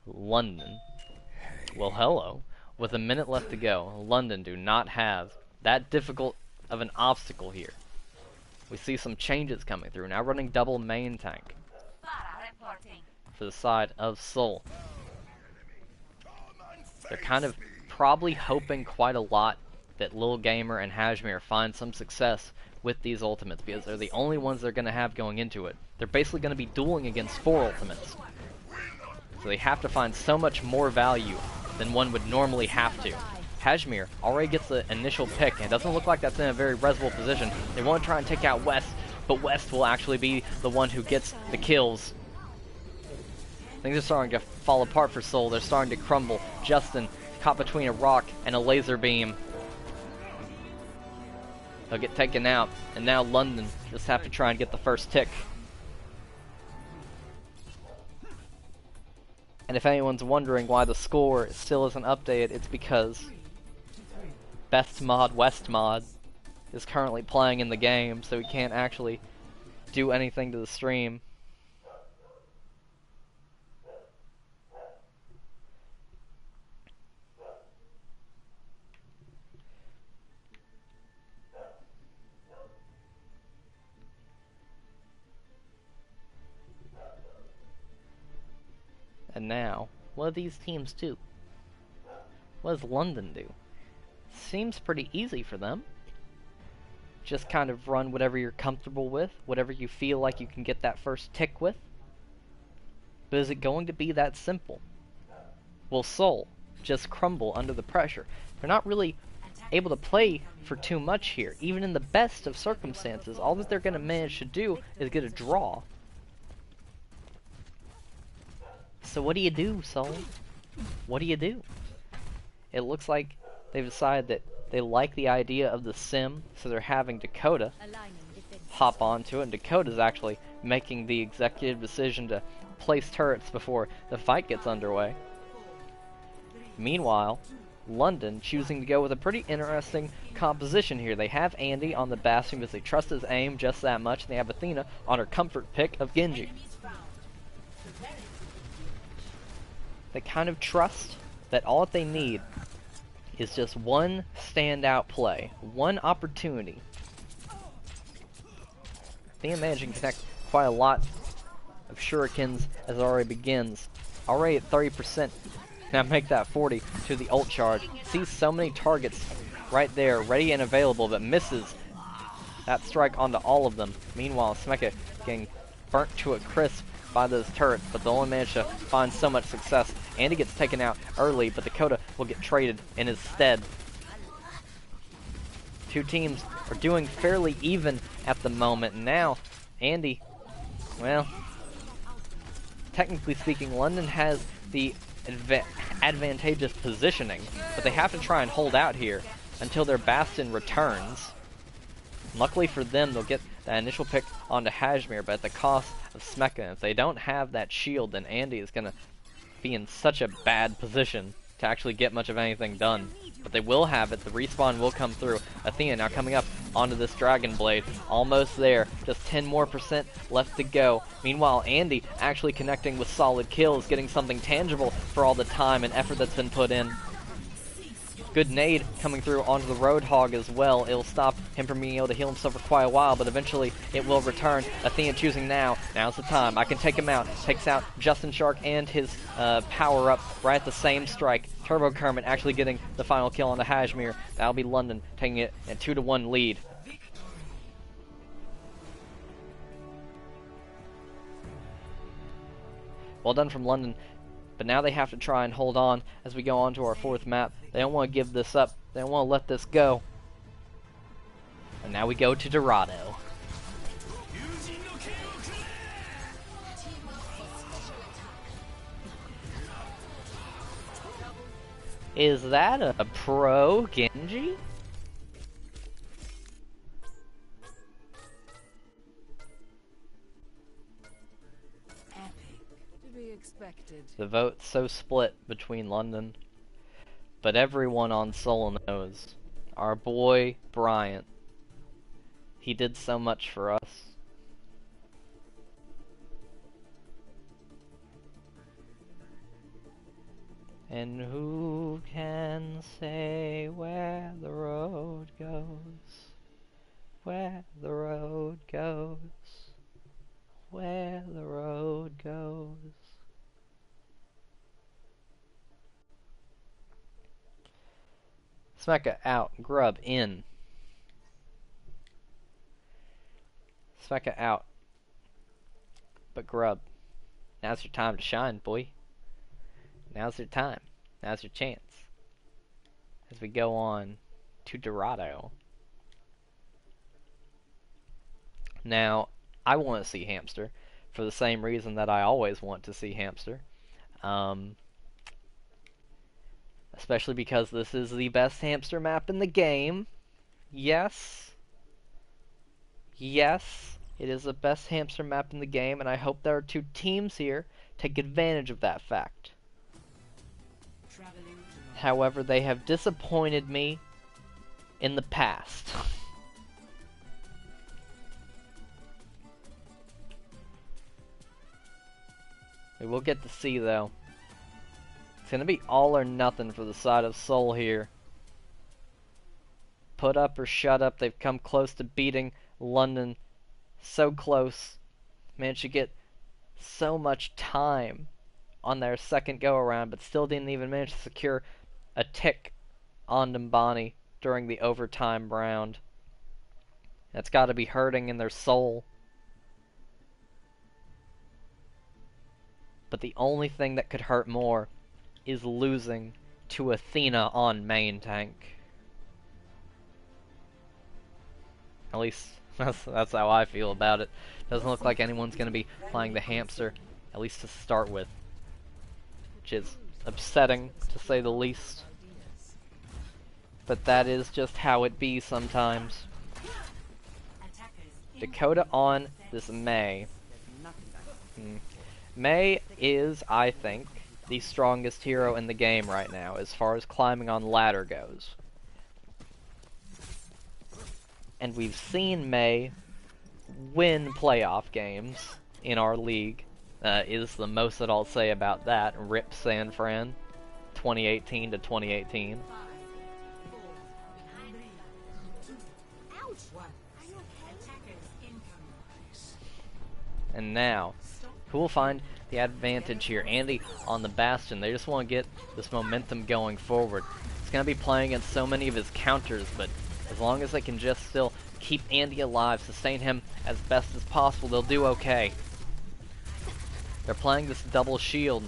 London. Well, hello. With a minute left to go, London do not have that difficult of an obstacle here. We see some changes coming through. Now running double main tank for the side of Seoul. They're kind of probably hoping quite a lot that Lil Gamer and Hashmir find some success with these ultimates, because they're the only ones they're going to have going into it. They're basically going to be dueling against 4 ultimates. So they have to find so much more value than one would normally have to. Kashmir already gets the initial pick, and it doesn't look like that's in a very resable position. They want to try and take out West, but West will actually be the one who gets the kills. Things are starting to fall apart for Seoul. They're starting to crumble. Justin caught between a rock and a laser beam. He'll get taken out, and now London just have to try and get the first tick. And if anyone's wondering why the score still isn't updated, it's because Best Mod West Mod is currently playing in the game, so we can't actually do anything to the stream. And now, what do these teams do? What does London do? Seems pretty easy for them. Just kind of run whatever you're comfortable with, whatever you feel like you can get that first tick with. But is it going to be that simple? Will Seoul just crumble under the pressure? They're not really able to play for too much here. Even in the best of circumstances, all that they're going to manage to do is get a draw. So what do you do, Seoul? What do you do? It looks like they've decided that they like the idea of the sim, so they're having Dakota hop onto it, and Dakota's actually making the executive decision to place turrets before the fight gets underway. Meanwhile, London choosing to go with a pretty interesting composition here. They have Andy on the Bastion because they trust his aim just that much, and they have Athena on her comfort pick of Genji. They kind of trust that all that they need is just one standout play, one opportunity. Athena managing to connect quite a lot of shurikens as it already begins. Already at 30%, now make that 40 to the ult charge. Sees so many targets right there, ready and available, but misses that strike onto all of them. Meanwhile, Smeka getting burnt to a crisp by those turrets, but they'll only manage to find so much success. Andy gets taken out early, but Dakota will get traded in his stead. Two teams are doing fairly even at the moment, and now Andy, well, technically speaking, London has the advantageous positioning, but they have to try and hold out here until their Bastion returns. Luckily for them, they'll get that initial pick onto Kashmir, but at the cost of Smeka. And if they don't have that shield, then Andy is going to be in such a bad position to actually get much of anything done. But they will have it. The respawn will come through. Athena now coming up onto this Dragon Blade. Almost there. Just 10% more left to go. Meanwhile, Andy actually connecting with solid kills, getting something tangible for all the time and effort that's been put in. Good nade coming through onto the Roadhog as well. It'll stop him from being able to heal himself for quite a while, but eventually it will return. Athena choosing now. Now's the time. I can take him out. Takes out Justin Shark and his power-up right at the same strike. Turbo Kermit actually getting the final kill on the Kashmir. That'll be London taking it in 2-1 lead. Well done from London. But now they have to try and hold on as we go on to our fourth map. They don't want to give this up. They don't want to let this go. And now we go to Dorado. Is that a pro Genji? The vote's so split between London, but everyone on Seoul knows. Our boy, Bryant. He did so much for us. And who can say where the road goes? Where the road goes? Where the road goes? Smeka out, Grub in. Smeka out. But Grub, now's your time to shine, boy. Now's your time. Now's your chance. as we go on to Dorado. Now, I want to see Hamster for the same reason that I always want to see Hamster. Especially because this is the best Hamster map in the game. Yes. Yes, it is the best Hamster map in the game, and I hope there are two teams here take advantage of that fact. However, they have disappointed me in the past. We will get to see, though. It's going to be all or nothing for the side of Seoul here. Put up or shut up. They've come close to beating London. So close. Managed to get so much time on their second go-around, but still didn't even manage to secure a tick on Dambani during the overtime round. That's got to be hurting in their soul. But the only thing that could hurt more is losing to Athena on main tank. At least that's how I feel about it. Doesn't look like anyone's going to be playing the Hamster, at least to start with. Which is upsetting, to say the least. But that is just how it be sometimes. Dakota on this Mei. Mei is, I think, the strongest hero in the game right now, as far as climbing on ladder goes. And we've seen Mei win playoff games in our league, is the most that I'll say about that. RIP San Fran, 2018 to 2018. And now, who will find the advantage here? Andy on the Bastion. They just want to get this momentum going forward. He's going to be playing against so many of his counters, but as long as they can just still keep Andy alive, sustain him as best as possible, they'll do okay. They're playing this double shield.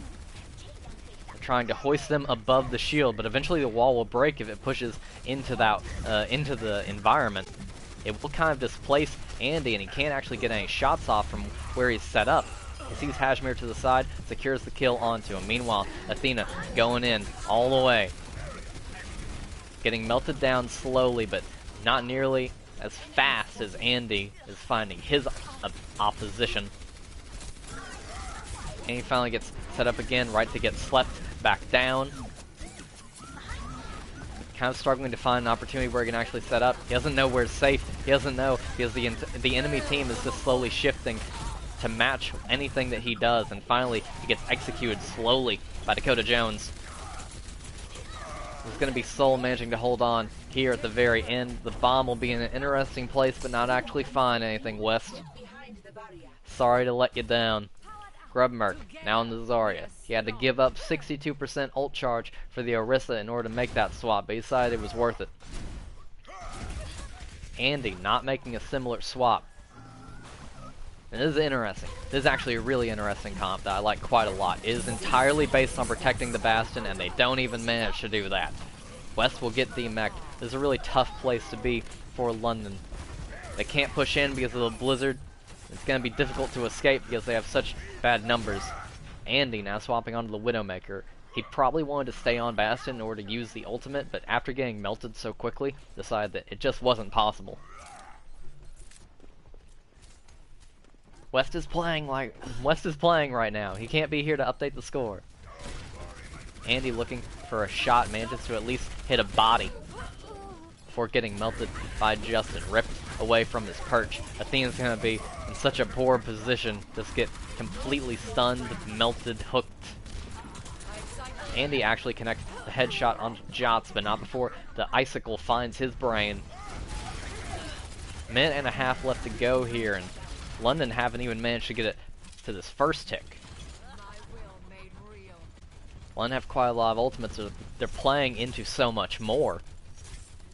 They're trying to hoist them above the shield, but eventually the wall will break if it pushes into that into the environment. It will kind of displace Andy, and he can't actually get any shots off from where he's set up. He sees Hashmir to the side, secures the kill onto him. Meanwhile, Athena going in all the way. Getting melted down slowly, but not nearly as fast as Andy is finding his opposition. And he finally gets set up again, right to get slept back down. Kind of struggling to find an opportunity where he can actually set up. He doesn't know where it's safe. He doesn't know because the enemy team is just slowly shifting to match anything that he does. And finally, he gets executed slowly by Dakota Jones. It's going to be Seoul managing to hold on here at the very end. The bomb will be in an interesting place, but not actually find anything, West. Sorry to let you down. Grubmerk, now in the Zarya. He had to give up 62% ult charge for the Orisa in order to make that swap, but he decided it was worth it. Andy not making a similar swap. And this is interesting. This is actually a really interesting comp that I like quite a lot. It is entirely based on protecting the Bastion, and they don't even manage to do that. West will get demeched. This is a really tough place to be for London. They can't push in because of the blizzard. It's going to be difficult to escape because they have such bad numbers. Andy now swapping onto the Widowmaker. He probably wanted to stay on Bastion in order to use the ultimate, but after getting melted so quickly, decided that it just wasn't possible. West is playing right now. He can't be here to update the score. Andy looking for a shot, manages to at least hit a body before getting melted by Justin, ripped away from his perch. Athena's going to be in such a poor position, just get completely stunned, melted, hooked. Andy actually connects the headshot on Jots, but not before the icicle finds his brain. Minute and a half left to go here, and London haven't even managed to get it to this first tick. London have quite a lot of ultimates, so they're playing into so much more.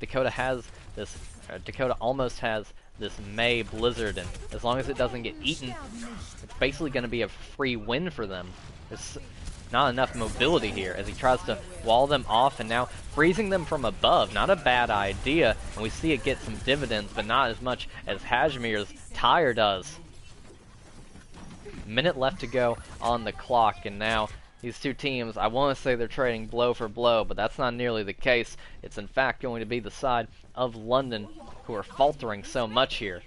Dakota has this, Dakota almost has this Mei Blizzard, and as long as it doesn't get eaten, it's basically going to be a free win for them. not enough mobility here as he tries to wall them off, and now freezing them from above. Not a bad idea, and we see it get some dividends, but not as much as Hajmir's tire does. Minute left to go on the clock, and now these two teams, I want to say they're trading blow for blow, but that's not nearly the case. It's in fact going to be the side of London who are faltering so much here.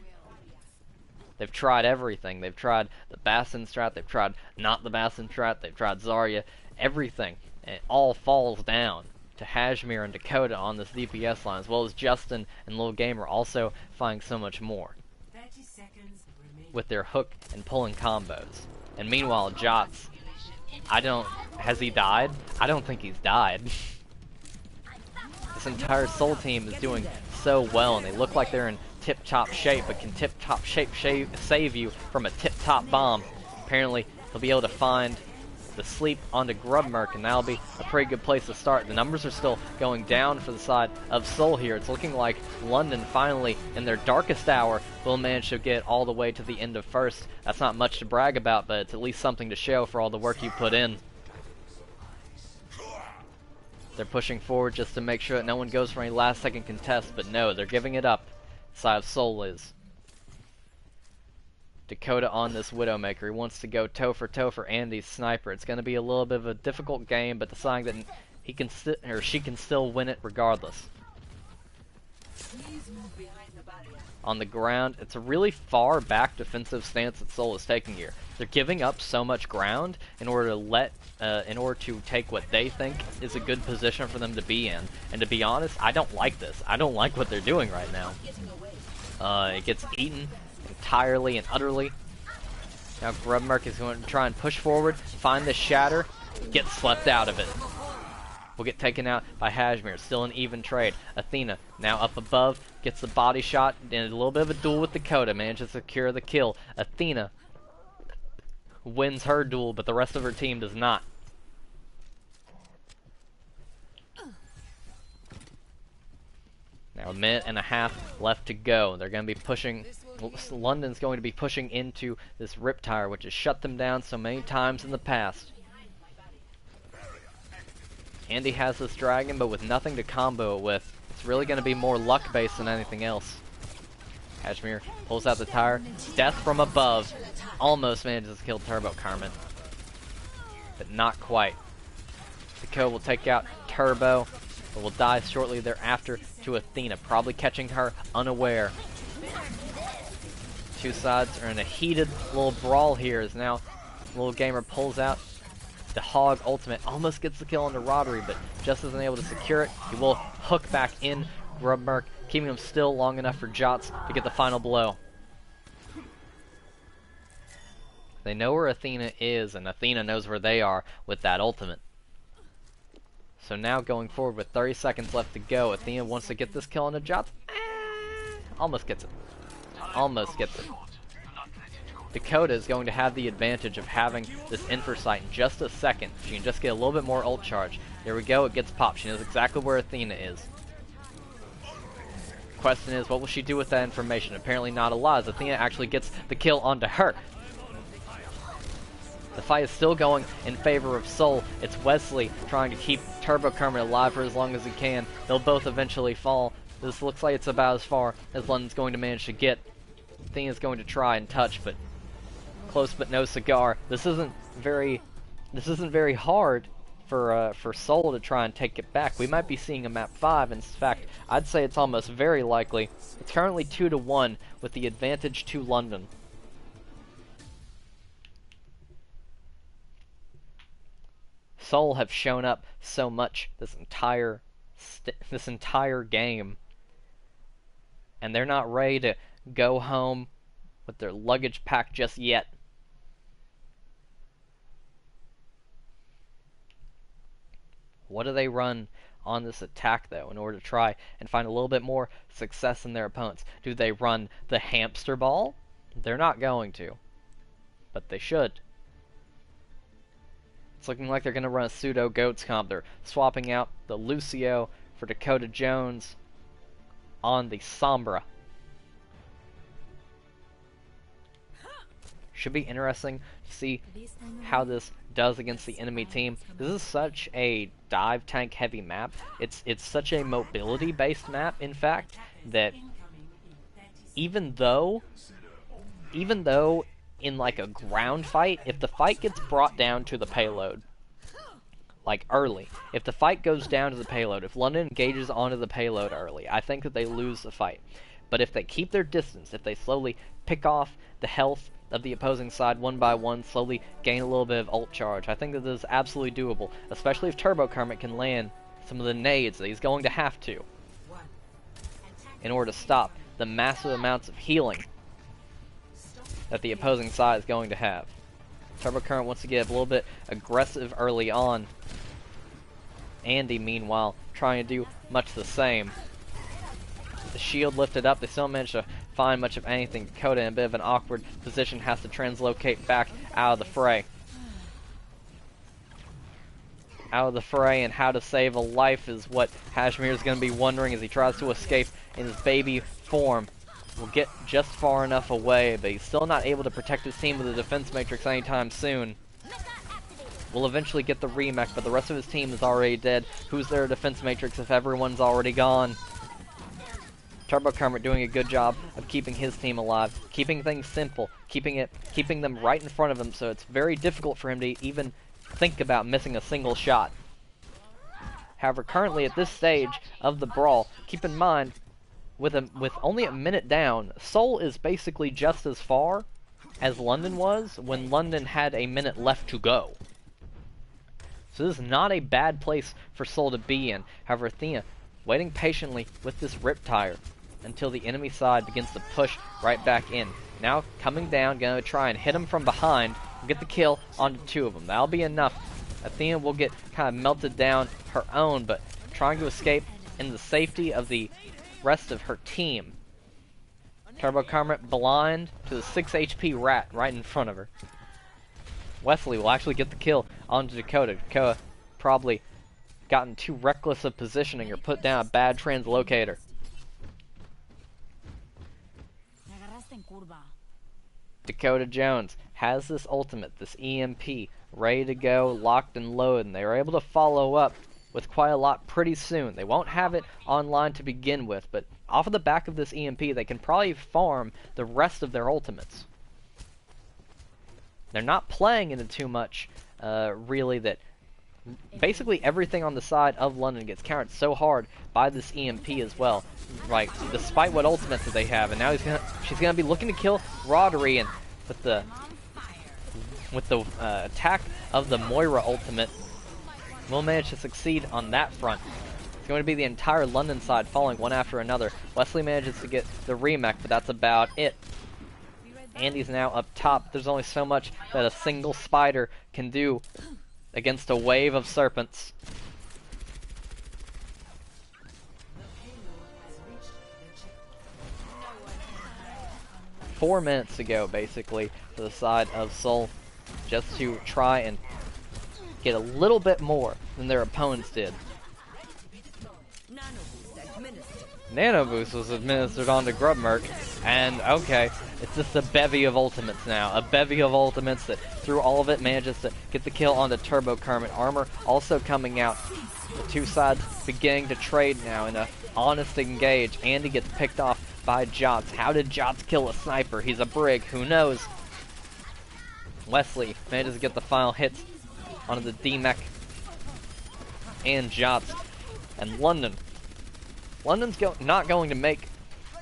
They've tried everything. They've tried the Bastion strat, they've tried not the Bastion strat, they've tried Zarya, everything. And it all falls down to Hajmir and Dakota on this DPS line, as well as Justin and Lil Gamer also finding so much more 30 seconds remaining. with their hook and pulling combos. And meanwhile, Jots, has he died? I don't think he's died. This entire Seoul team is doing so well, and they look like they're in tip-top shape, but can tip-top shape save you from a tip-top bomb? Apparently, he'll be able to find the sleep onto Grubmerk, and that'll be a pretty good place to start. The numbers are still going down for the side of Seoul here. It's looking like London finally, in their darkest hour, will manage to get all the way to the end of first. That's not much to brag about, but it's at least something to show for all the work you put in. They're pushing forward just to make sure that no one goes for any last-second contest, but no, they're giving it up. The side of Seoul is. Dakota on this Widowmaker. He wants to go toe for Andy's sniper. It's going to be a little bit of a difficult game, but deciding that he can or she can still win it regardless. On the ground, it's a really far back defensive stance that Seoul is taking here. They're giving up so much ground in order to take what they think is a good position for them to be in. And to be honest, I don't like this. I don't like what they're doing right now. It gets eaten entirely and utterly. Now Grubmerk is going to try and push forward, find the shatter, get swept out of it. Will get taken out by Hajmir. Still an even trade. Athena now up above, gets the body shot, and a little bit of a duel with Dakota, manages to secure the kill. Athena wins her duel, but the rest of her team does not. Now a minute and a half left to go. They're going to be pushing, London's going to be pushing into this Riptire, which has shut them down so many times in the past. Andy has this dragon, but with nothing to combo it with. It's really going to be more luck-based than anything else. Hajmir pulls out the tire. Death from above. Almost manages to kill Turbo Carmen. But not quite. Dakota will take out Turbo, but will die shortly thereafter to Athena, probably catching her unaware. Two sides are in a heated little brawl here as now Lil Gamer pulls out the Hog ultimate, almost gets the kill on the Roddery, but just isn't able to secure it. He will hook back in Grubmerk, keeping him still long enough for Jots to get the final blow. They know where Athena is, and Athena knows where they are with that ultimate. So now going forward with 30 seconds left to go, Athena wants to get this kill on the Jots. Almost gets it. Almost gets it. Dakota is going to have the advantage of having this Infosight in just a second. She can just get a little bit more ult charge. There we go, it gets popped. She knows exactly where Athena is. Question is, what will she do with that information? Apparently not a lot, as Athena actually gets the kill onto her. The fight is still going in favor of Seoul. It's Wesley trying to keep Turbo Carmen alive for as long as he can. They'll both eventually fall. This looks like it's about as far as London's going to manage to get. Athena's going to try and touch, but close but no cigar. This isn't very hard for Seoul to try and take it back. We might be seeing a map 5. In fact, I'd say it's almost very likely. It's currently 2-1 with the advantage to London. Seoul have shown up so much this entire game, and they're not ready to go home with their luggage packed just yet. What do they run on this attack, though, in order to try and find a little bit more success in their opponents? Do they run the hamster ball? They're not going to, but they should. It's looking like they're going to run a pseudo goats comp. They're swapping out the Lucio for Dakota Jones on the Sombra. Should be interesting to see how this does against the enemy team. This is such a dive tank heavy map. It's such a mobility based map, in fact, that even though in like a ground fight, if the fight gets brought down to the payload, like early, if the fight goes down to the payload, if London engages onto the payload early, I think that they lose the fight. But if they keep their distance, if they slowly pick off the health of the opposing side one by one, slowly gain a little bit of ult charge, I think that this is absolutely doable, especially if Turbo Kermit can land some of the nades that he's going to have to in order to stop the massive amounts of healing that the opposing side is going to have. Turbo Kermit wants to get a little bit aggressive early on. Andy, meanwhile, trying to do much the same. The shield lifted up, they still managed to find much of anything. Dakota in a bit of an awkward position, has to translocate back out of the fray. Out of the fray, and how to save a life is what Hashmir is going to be wondering as he tries to escape in his baby form. Will get just far enough away, but he's still not able to protect his team with the defense matrix anytime soon. Will eventually get the remech, but the rest of his team is already dead. Who's their defense matrix if everyone's already gone? Turbo Kermit doing a good job of keeping his team alive, keeping things simple, keeping them right in front of him, so it's very difficult for him to even think about missing a single shot. However, currently at this stage of the brawl, keep in mind, with only a minute down, Seoul is basically just as far as London was when London had a minute left to go. So this is not a bad place for Seoul to be in. However, Athena waiting patiently with this Riptire until the enemy side begins to push right back in. Now coming down, gonna try and hit him from behind, get the kill onto two of them. That'll be enough. Athena will get kind of melted down her own, but trying to escape in the safety of the rest of her team. Turbo Kermit blind to the 6 HP rat right in front of her. Wesley will actually get the kill onto Dakota. Dakota probably gotten too reckless of positioning or put down a bad translocator. Dakota Jones has this ultimate, this EMP, ready to go, locked and loaded, and they were able to follow up with quite a lot pretty soon. They won't have it online to begin with, but off of the back of this EMP, they can probably farm the rest of their ultimates. They're not playing into too much, really, that basically everything on the side of London gets countered so hard by this EMP as well. Like, despite what ultimates that they have, and now she's gonna be looking to kill Roddery, and with the attack of the Moira ultimate, will manage to succeed on that front. It's going to be the entire London side falling one after another. Wesley manages to get the remech, but that's about it. Andy's now up top. There's only so much that a single spider can do against a wave of serpents. Four minutes to go, basically, for the side of Seoul, just to try and get a little bit more than their opponents did. Nano Boost was administered onto Grubmerk, and okay, it's just a bevy of ultimates now. A bevy of ultimates that, through all of it, manages to get the kill onto Turbo Kermit. Armor also coming out. The two sides beginning to trade now in a honest engage. Andy gets picked off by Jots. How did Jots kill a sniper? He's a brig, who knows? Wesley manages to get the final hits onto the D-Mech and Jots. And London's not going to make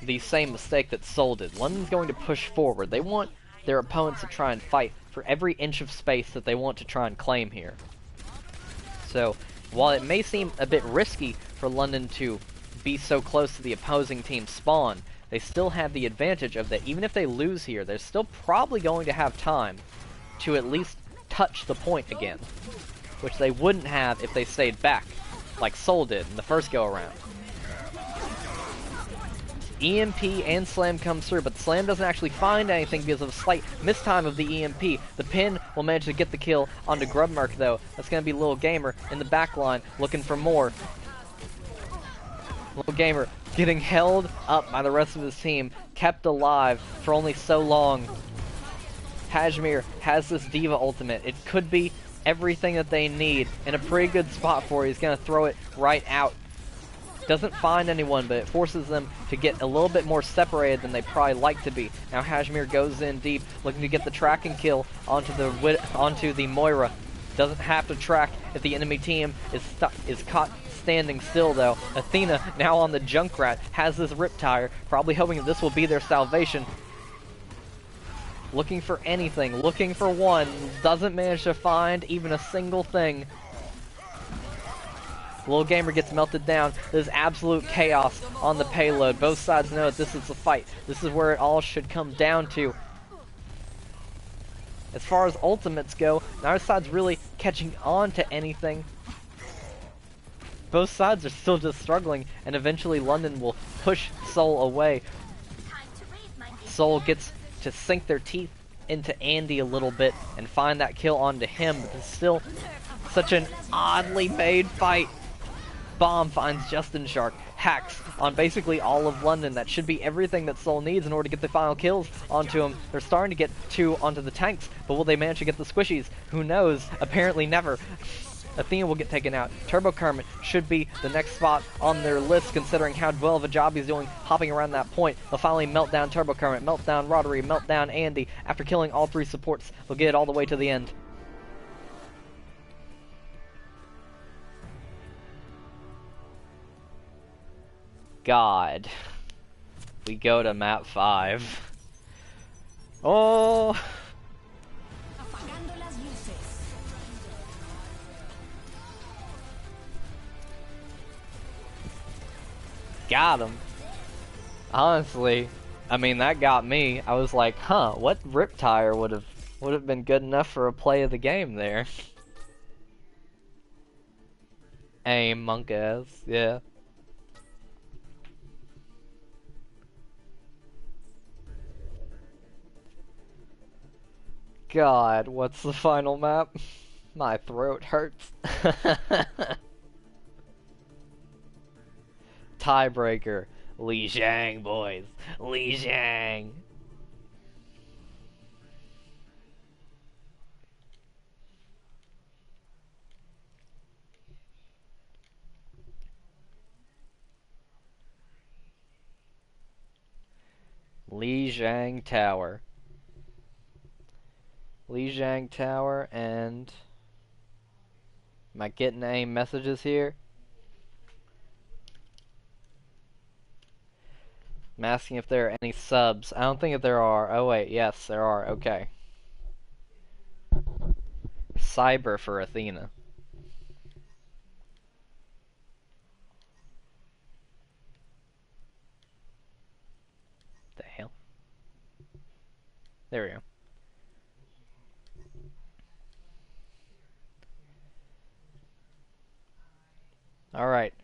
the same mistake that Seoul did. London's going to push forward. They want their opponents to try and fight for every inch of space that they want to try and claim here. So, while it may seem a bit risky for London to be so close to the opposing team's spawn, they still have the advantage of that even if they lose here, they're still probably going to have time to at least touch the point again, which they wouldn't have if they stayed back, like Seoul did in the first go-around. EMP and Slam comes through, but Slam doesn't actually find anything because of a slight mistime of the EMP. The pin will manage to get the kill onto Grubmerk, though. That's going to be Lil Gamer in the back line looking for more. Lil Gamer getting held up by the rest of his team, kept alive for only so long. Hashmir has this Diva ultimate. It could be everything that they need in a pretty good spot for you. He's going to throw it right out. Doesn't find anyone, but it forces them to get a little bit more separated than they probably like to be. Now Hashmir goes in deep, looking to get the tracking kill onto the Moira. Doesn't have to track if the enemy team is caught standing still, though. Athena, now on the Junkrat, has this Riptire, probably hoping that this will be their salvation. Looking for anything, looking for one, doesn't manage to find even a single thing. Little Gamer gets melted down. There's absolute chaos on the payload. Both sides know that this is the fight. This is where it all should come down to. As far as ultimates go, neither side's really catching on to anything. Both sides are still just struggling, and eventually London will push Seoul away. Seoul gets to sink their teeth into Andy a little bit and find that kill onto him, but it's still such an oddly made fight. Bomb finds Justin Shark, hacks on basically all of London. That should be everything that Seoul needs in order to get the final kills onto him. They're starting to get two onto the tanks, but will they manage to get the squishies? Who knows? Apparently never. Athena will get taken out. Turbo Kermit should be the next spot on their list, considering how well of a job he's doing hopping around that point. They'll finally melt down Turbo Kermit, melt down Roddery, melt down Andy. After killing all three supports, they'll get it all the way to the end. God. We go to map 5. Oh! Got him. Honestly, I mean, that got me. I was like, huh, what Riptire would have been good enough for a play of the game there. Aim, monk ass, yeah. God, what's the final map? My throat hurts. Tiebreaker. Li Zhang, boys. Li Zhang. Li Zhang Tower. Li Zhang Tower, and am I getting any messages here? I'm asking if there are any subs. I don't think that there are. Oh wait, yes, there are. Okay. Cyber for Athena. The hell? There we go. Alright,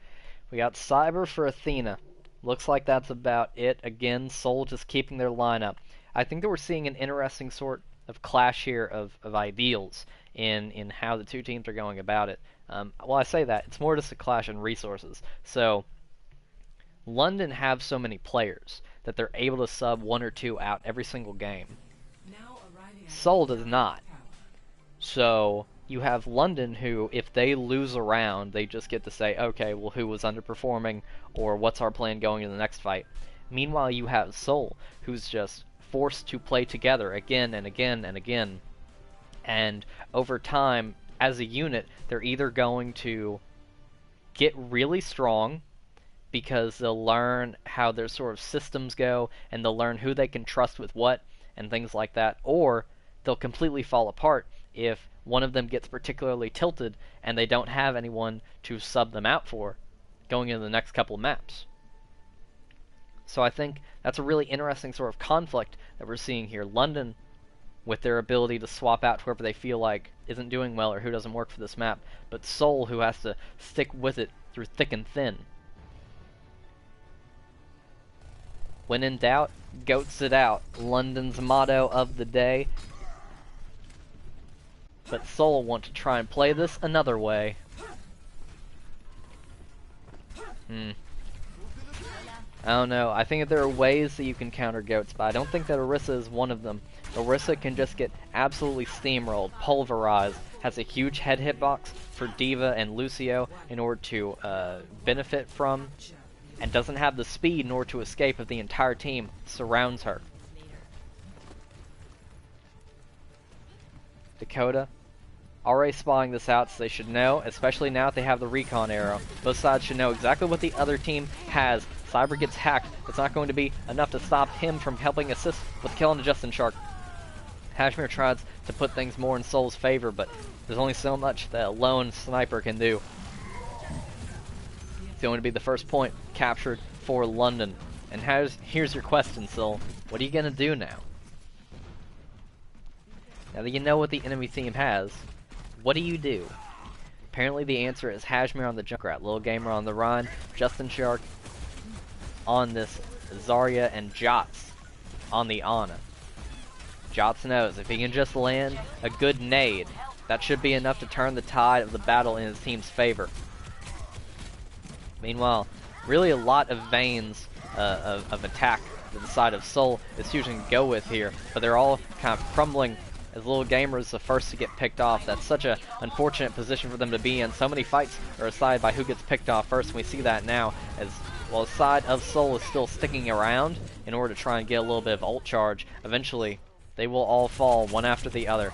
we got Cyber for Athena. Looks like that's about it. Again, Seoul just keeping their lineup. I think that we're seeing an interesting sort of clash here of ideals in how the two teams are going about it. Well, I say that, it's more just a clash in resources. So, London have so many players that they're able to sub one or two out every single game. Seoul does not. So, you have London who, if they lose a round, they just get to say, okay, well, who was underperforming, or what's our plan going in the next fight. Meanwhile, you have Seoul, who's just forced to play together again and again and again. And over time, as a unit, they're either going to get really strong, because they'll learn how their sort of systems go, and they'll learn who they can trust with what, and things like that, or they'll completely fall apart if one of them gets particularly tilted and they don't have anyone to sub them out for going into the next couple of maps. So I think that's a really interesting sort of conflict that we're seeing here. London, with their ability to swap out whoever they feel like isn't doing well or who doesn't work for this map, but Seoul, who has to stick with it through thick and thin. When in doubt, goats it out. London's motto of the day. But Seoul want to try and play this another way. I don't know. I think that there are ways that you can counter goats, but I don't think that Orisa is one of them. Orisa can just get absolutely steamrolled, pulverized has a huge head hitbox for D.Va and Lucio in order to benefit from, and doesn't have the speed in order to escape if the entire team surrounds her. Dakota already spotting this out, so they should know, especially now that they have the recon arrow. Both sides should know exactly what the other team has. Cyber gets hacked. It's not going to be enough to stop him from helping assist with killing the Justin Shark. Hashmir tries to put things more in Seoul's favor, but there's only so much that a lone sniper can do. It's going to be the first point captured for London. And here's your question, Seoul. What are you going to do now? Now that you know what the enemy team has, what do you do? Apparently the answer is Hashmir on the Junkrat, Lil Gamer on the Rhine, Justin Shark on this Zarya, and Jots on the Ana. Jots knows if he can just land a good nade, that should be enough to turn the tide of the battle in his team's favor. Meanwhile, really a lot of veins of attack that the side of Seoul is choosing to go with here, but they're all kind of crumbling as Lil Gamer is the first to get picked off. That's such an unfortunate position for them to be in. So many fights are decided by who gets picked off first, and we see that now as while the side of Seoul is still sticking around in order to try and get a little bit of ult charge. Eventually, they will all fall one after the other.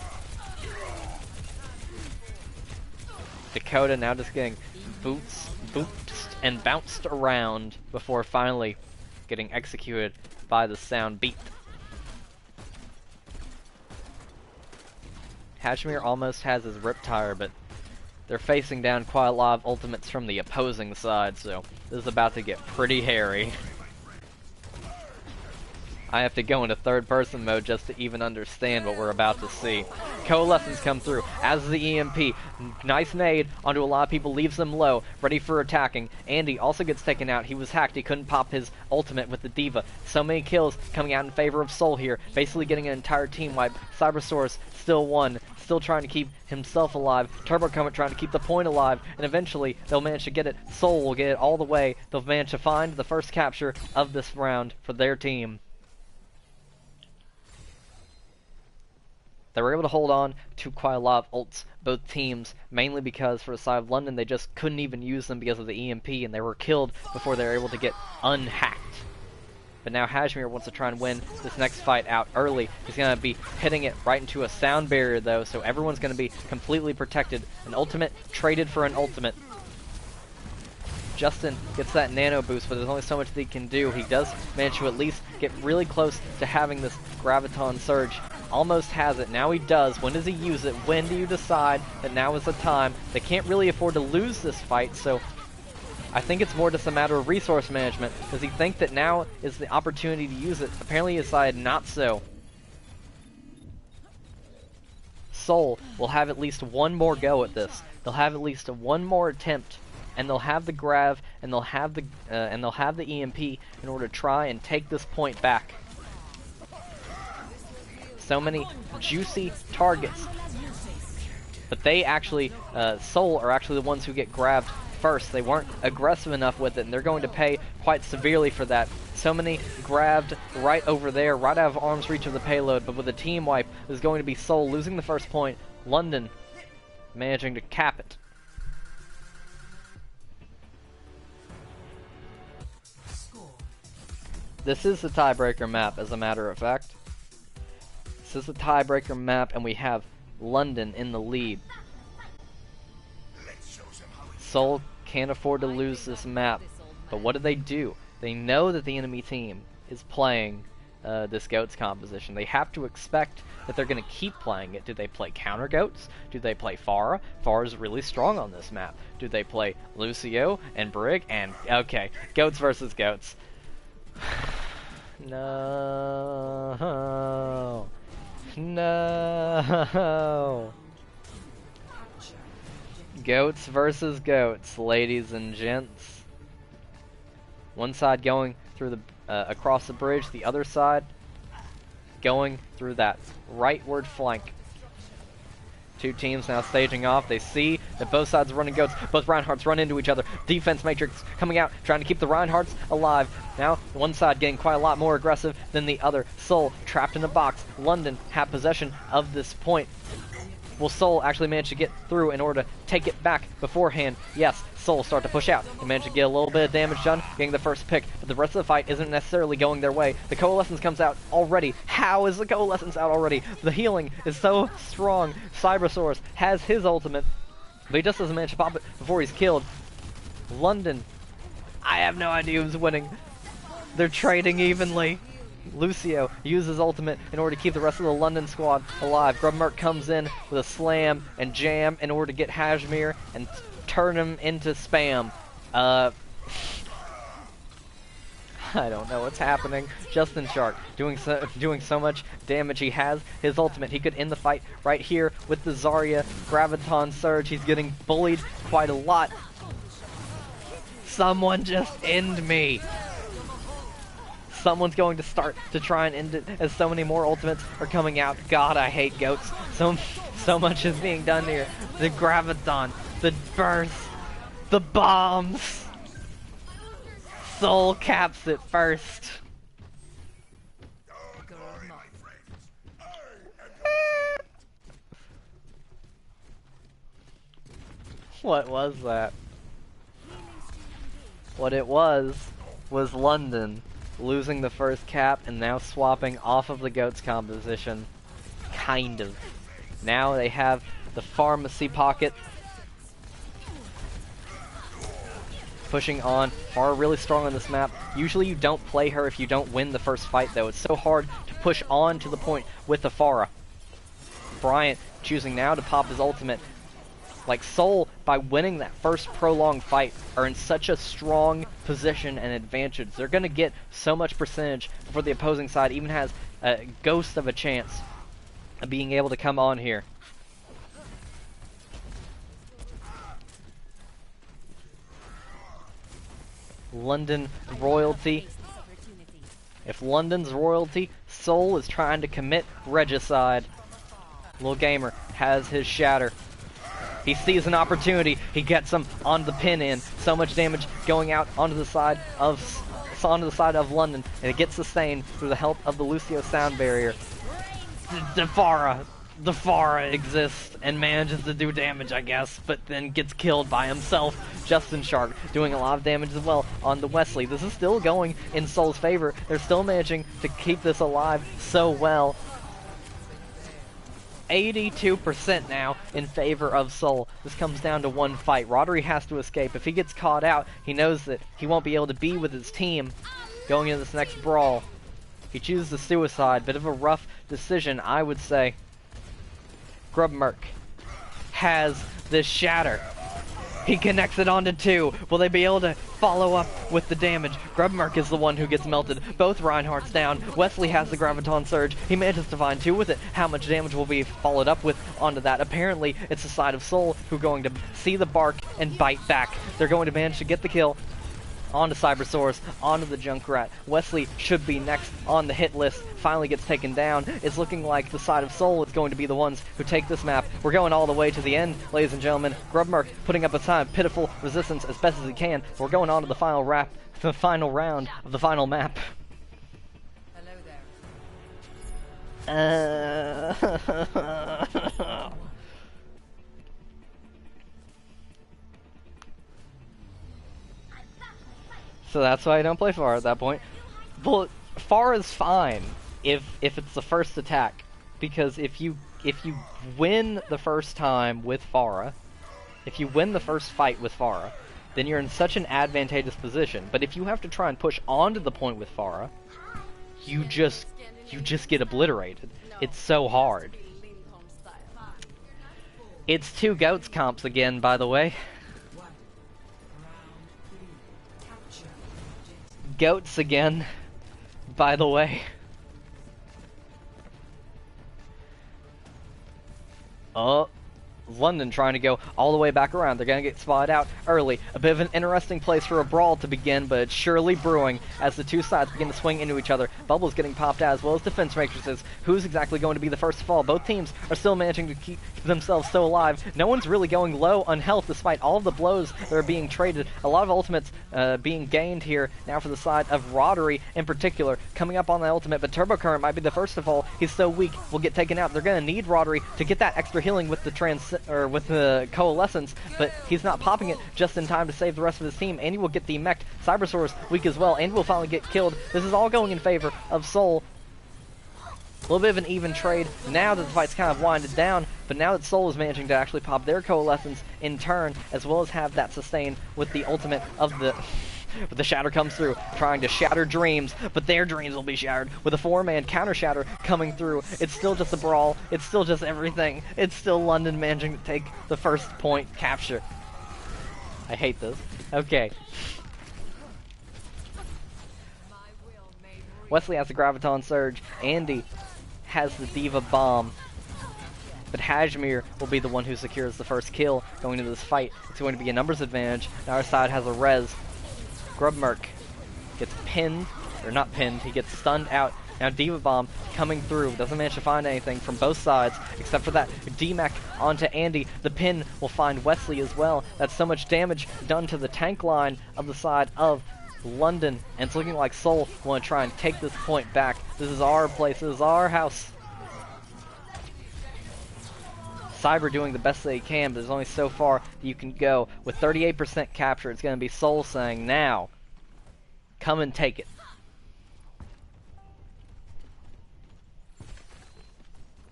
Dakota now just getting boots and bounced around before finally getting executed by the sound beat. Hashmir almost has his Riptire, but they're facing down quite a lot of ultimates from the opposing side, so this is about to get pretty hairy. I have to go into third-person mode just to even understand what we're about to see. Coalescence come through, as the EMP. Nice nade onto a lot of people, leaves them low, ready for attacking. Andy also gets taken out. He was hacked. He couldn't pop his ultimate with the D.Va. So many kills coming out in favor of Seoul here, basically getting an entire team wipe. Cybersource still won, still trying to keep himself alive. Turbo Comet trying to keep the point alive, and eventually they'll manage to get it. Seoul will get it all the way. They'll manage to find the first capture of this round for their team. They were able to hold on to quite a lot of ults, both teams, mainly because for the side of London they just couldn't even use them because of the EMP, and they were killed before they were able to get unhacked. But now Hashmir wants to try and win this next fight out early. He's going to be hitting it right into a sound barrier though, so everyone's going to be completely protected. An ultimate traded for an ultimate. Justin gets that nano boost, but there's only so much that he can do. He does manage to at least get really close to having this Graviton Surge. Almost has it. Now he does. When does he use it? When do you decide that now is the time? They can't really afford to lose this fight, so I think it's more just a matter of resource management. Does he think that now is the opportunity to use it? Apparently he decided not so. Seoul will have at least one more go at this. They'll have at least one more attempt, and they'll have the grav, and they'll have the EMP in order to try and take this point back. So many juicy targets, but they actually, Seoul are actually the ones who get grabbed first. They weren't aggressive enough with it, and they're going to pay quite severely for that. So many grabbed right over there, right out of arm's reach of the payload, but with a team wipe, is going to be Seoul losing the first point, London managing to cap it. This is the tiebreaker map, as a matter of fact. This is the tiebreaker map, and we have London in the lead. Seoul can't afford to lose this map, but what do? They know that the enemy team is playing this Goats composition. They have to expect that they're going to keep playing it. Do they play counter Goats? Do they play Pharah? Pharah's really strong on this map. Do they play Lucio and Brig? And, okay, Goats versus Goats. No. No. Goats versus Goats, ladies and gents. One side going through the across the bridge, the other side going through that rightward flank. Two teams now staging off. They see that both sides are running Goats. Both Reinhardts run into each other. Defense matrix coming out, trying to keep the Reinhardts alive. Now, one side getting quite a lot more aggressive than the other. Seoul trapped in a box. London have possession of this point. Will Seoul actually manage to get through in order to take it back beforehand? Yes, Seoul start to push out. They manage to get a little bit of damage done, getting the first pick, but the rest of the fight isn't necessarily going their way. The Coalescence comes out already. How is the Coalescence out already? The healing is so strong. Cybersaurus has his ultimate, but he just doesn't manage to pop it before he's killed. London, I have no idea who's winning. They're trading evenly. Lucio uses ultimate in order to keep the rest of the London squad alive. Grubmerk comes in with a slam and jam in order to get Hajmir and turn him into spam. I don't know what's happening. Justin Shark doing so much damage. He has his ultimate. He could end the fight right here with the Zarya Graviton Surge. He's getting bullied quite a lot. Someone just end me. Someone's going to start to try and end it as so many more ultimates are coming out. God, I hate goats. So much is being done here. The Graviton, the burst, the bombs. Soul caps it first. What was that? What it was London losing the first cap and now swapping off of the goats composition. Kind of. Now they have the pharmacy pocket. Pushing on. Pharah really strong on this map. Usually you don't play her if you don't win the first fight though. It's so hard to push on to the point with the Pharah. Bryant choosing now to pop his ultimate. Like Seoul, by winning that first prolonged fight, are in such a strong position and advantage. They're going to get so much percentage before the opposing side even has a ghost of a chance of being able to come on here. London royalty. If London's royalty, Seoul is trying to commit regicide. Lil Gamer has his shatter. He sees an opportunity. He gets him on the pin in. So much damage going out onto the side of London, and it gets sustained through the help of the Lucio sound barrier. The Pharah exists and manages to do damage, I guess, but then gets killed by himself. Justin Shark doing a lot of damage as well on the Wesley. This is still going in Seoul's favor. They're still managing to keep this alive so well. 82% now in favor of Seoul. This comes down to one fight. Rodri has to escape. If he gets caught out, he knows that he won't be able to be with his team going into this next brawl. He chooses the suicide. Bit of a rough decision, I would say. Grubmerk has this shatter. He connects it onto two. Will they be able to follow up with the damage? Grubmerk is the one who gets melted. Both Reinhardt's down. Wesley has the Graviton Surge. He manages to find two with it. How much damage will be followed up with onto that? Apparently, it's the side of Seoul who are going to see the bark and bite back. They're going to manage to get the kill onto Cybersaurus, onto the Junkrat. Wesley should be next on the hit list. Finally gets taken down. It's looking like the side of Seoul is going to be the ones who take this map. We're going all the way to the end, ladies and gentlemen. Grubmerk putting up a time, pitiful resistance as best as he can. We're going on to the final round of the final map. Hello there. So that's why I don't play Pharah at that point. But Pharah is fine if it's the first attack, because if you win the first time with Pharah, if you win the first fight with Pharah, then you're in such an advantageous position. But if you have to try and push onto the point with Pharah, you just get obliterated. It's so hard. It's two goats comps again, by the way. Goats again, by the way. Oh, London trying to go all the way back around. They're going to get spotted out early. A bit of an interesting place for a brawl to begin, but it's surely brewing as the two sides begin to swing into each other. Bubbles getting popped out as well as defense matrices. Who's exactly going to be the first to fall? Both teams are still managing to keep themselves so alive. No one's really going low on health despite all of the blows that are being traded. A lot of ultimates being gained here now for the side of Roddery in particular. Coming up on the ultimate, but Turbo Current might be the first to fall. He's so weak, will get taken out. They're going to need Roddery to get that extra healing with the Coalescence, but he's not popping it just in time to save the rest of his team. Andy will get demeched. Cybersaur's weak as well. Andy will finally get killed. This is all going in favor of Seoul. A little bit of an even trade now that the fight's kind of winded down, but now that Seoul is managing to actually pop their Coalescence in turn, as well as have that sustain with the ultimate of the... But the Shatter comes through, trying to shatter dreams, but their dreams will be shattered with a 4-man counter shatter coming through. It's still just a brawl. It's still just everything. It's still London managing to take the first point capture. I hate this. Okay. Wesley has the Graviton Surge. Andy has the Diva Bomb. But Hajmir will be the one who secures the first kill going into this fight. It's going to be a numbers advantage. Now our side has a res. Grubmerk gets pinned, or not pinned, he gets stunned out. Now Diva Bomb coming through, doesn't manage to find anything from both sides, except for that D-Mech onto Andy. The pin will find Wesley as well. That's so much damage done to the tank line of the side of London, and it's looking like Seoul want to try and take this point back. This is our place, this is our house. Cyber doing the best they can, but there's only so far you can go. With 38% capture, it's going to be Seoul saying, now, come and take it.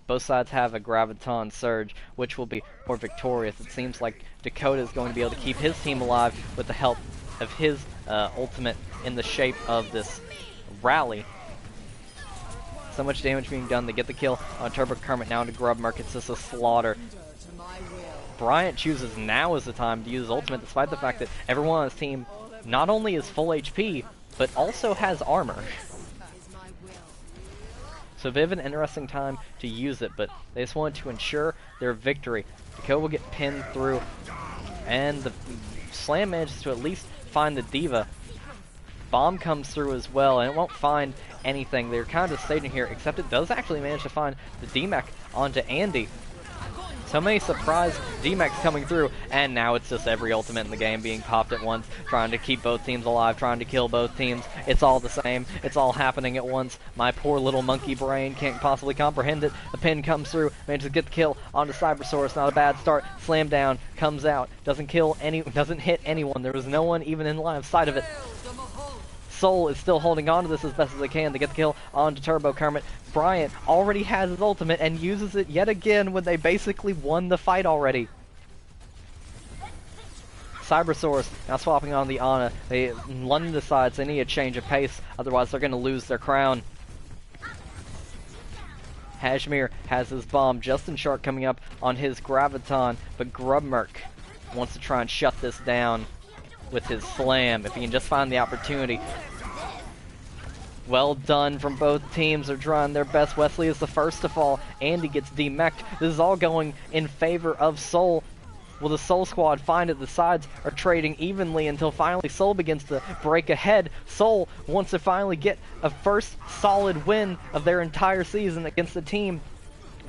Both sides have a Graviton Surge, which will be more victorious. It seems like Dakota is going to be able to keep his team alive with the help of his ultimate in the shape of this rally. So much damage being done. They get the kill on Turbo Kermit now into Grubmerk. It's just a slaughter. Bryant chooses now as the time to use his ultimate, despite the fact that everyone on his team not only is full HP, but also has armor. So a bit of an interesting time to use it, but they just wanted to ensure their victory. Dakota will get pinned through, and the Slam manages to at least find the Diva. Bomb comes through as well, and it won't find anything. They're kind of just staging here, except it does actually manage to find the D-Mech onto Andy. So many surprise D-Mechs coming through, and now it's just every ultimate in the game being popped at once, trying to keep both teams alive, trying to kill both teams. It's all the same. It's all happening at once. My poor little monkey brain can't possibly comprehend it. The pin comes through, manages to get the kill onto Cybersaurus. Not a bad start. Slam down, comes out, doesn't hit anyone. There was no one even in line of sight of it. Seoul is still holding on to this as best as they can to get the kill onto Turbo Kermit. Bryant already has his ultimate and uses it yet again when they basically won the fight already. Cybersaurus now swapping on the Ana. London decides they need a change of pace, otherwise they're going to lose their crown. Hajmir has his bomb. Justin Shark coming up on his Graviton, but Grubmerk wants to try and shut this down with his slam, if he can just find the opportunity. Well done from both teams. They're trying their best. Wesley is the first to fall. Andy gets demeched. This is all going in favor of Seoul. Will the Seoul squad find it? The sides are trading evenly until finally Seoul begins to break ahead. Seoul wants to finally get a first solid win of their entire season against a team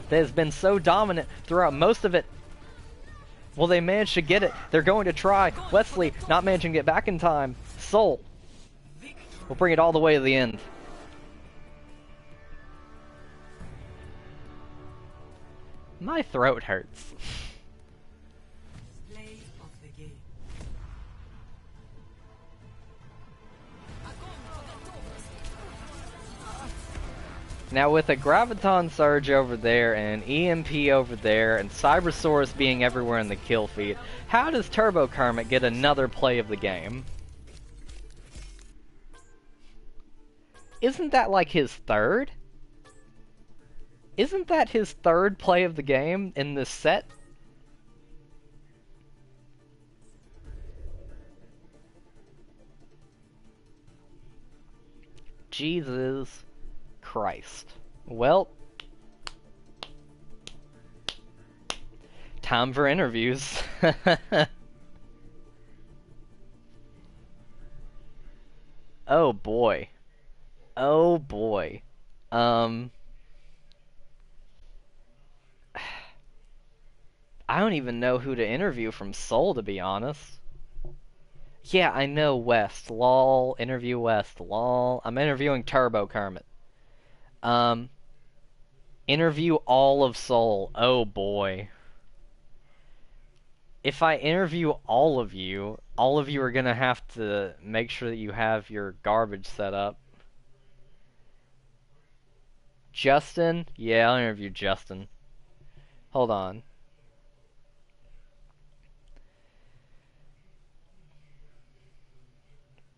that has been so dominant throughout most of it. Will they manage to get it? They're going to try. Wesley not managing to get back in time. Seoul will bring it all the way to the end. My throat hurts. Now with a Graviton Surge over there, and an EMP over there, and Cybersaurus being everywhere in the kill feed, how does Turbo Kermit get another play of the game? Isn't that like his third? Isn't that his third play of the game in this set? Jesus Christ. Well, Time for interviews. Oh boy. Oh boy. Um, I don't even know who to interview from Seoul, to be honest. Yeah, I know West. Lol. Interview West. Lol. I'm interviewing Turbo Kermit. Um, interview all of Seoul. Oh boy. If I interview all of you are gonna have to make sure that you have your garbage set up. Justin? Yeah, I'll interview Justin. Hold on.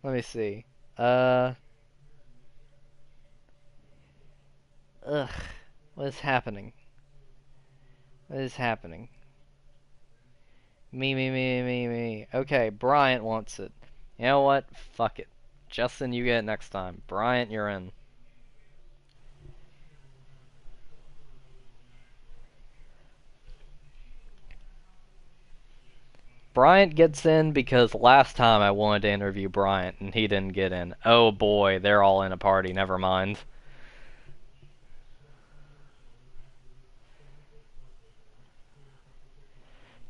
Let me see. Uh, ugh. What is happening? What is happening? Me. Okay, Bryant wants it. You know what? Fuck it. Justin, you get it next time. Bryant, you're in. Bryant gets in because last time I wanted to interview Bryant and he didn't get in. Oh boy, they're all in a party. Never mind.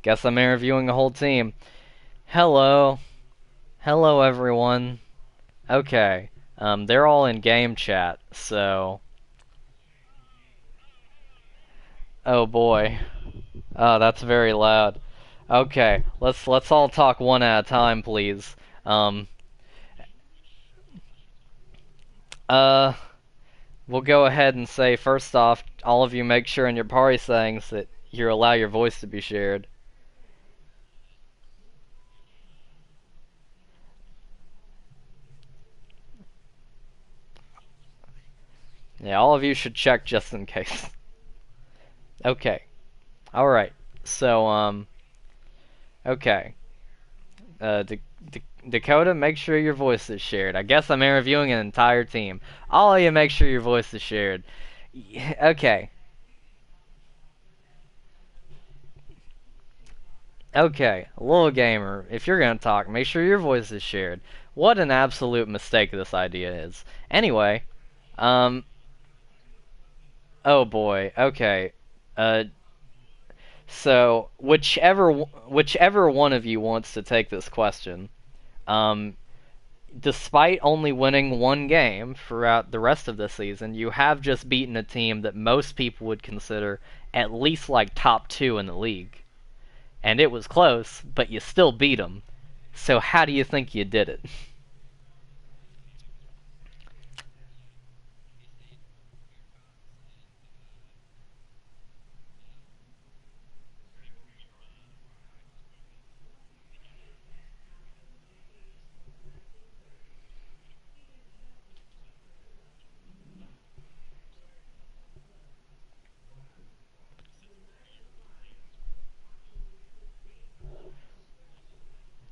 Guess I'm interviewing the whole team. Hello. Hello, everyone. Okay. They're all in game chat, so. Oh boy. Oh, that's very loud. Okay, let's all talk one at a time, please. Um, uh, we'll go ahead and say first off, all of you make sure in your party settings that you allow your voice to be shared. Yeah, all of you should check just in case. Okay. All right. So, okay. Dakota, make sure your voice is shared. I guess I'm interviewing an entire team. All of you, make sure your voice is shared. Okay. Okay, little gamer, if you're gonna talk, make sure your voice is shared. What an absolute mistake this idea is. Anyway, um, oh boy, okay. Uh, so whichever one of you wants to take this question, um, despite only winning one game throughout the rest of the season, you have just beaten a team that most people would consider at least like top two in the league. And it was close, but you still beat them. So how do you think you did it?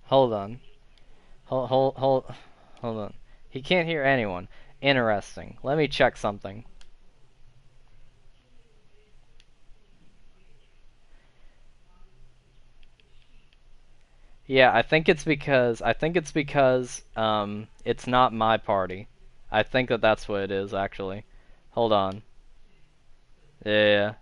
Hold on. Hold on. He can't hear anyone. Interesting. Let me check something. Yeah, I think it's because it's not my party. I think that that's what it is actually. Hold on. Yeah.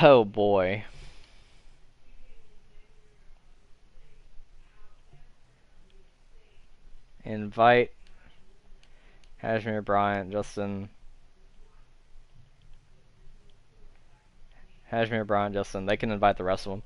Oh boy. Invite Kashmir, Bryant, Justin. Kashmir, Bryant, Justin. They can invite the rest of them.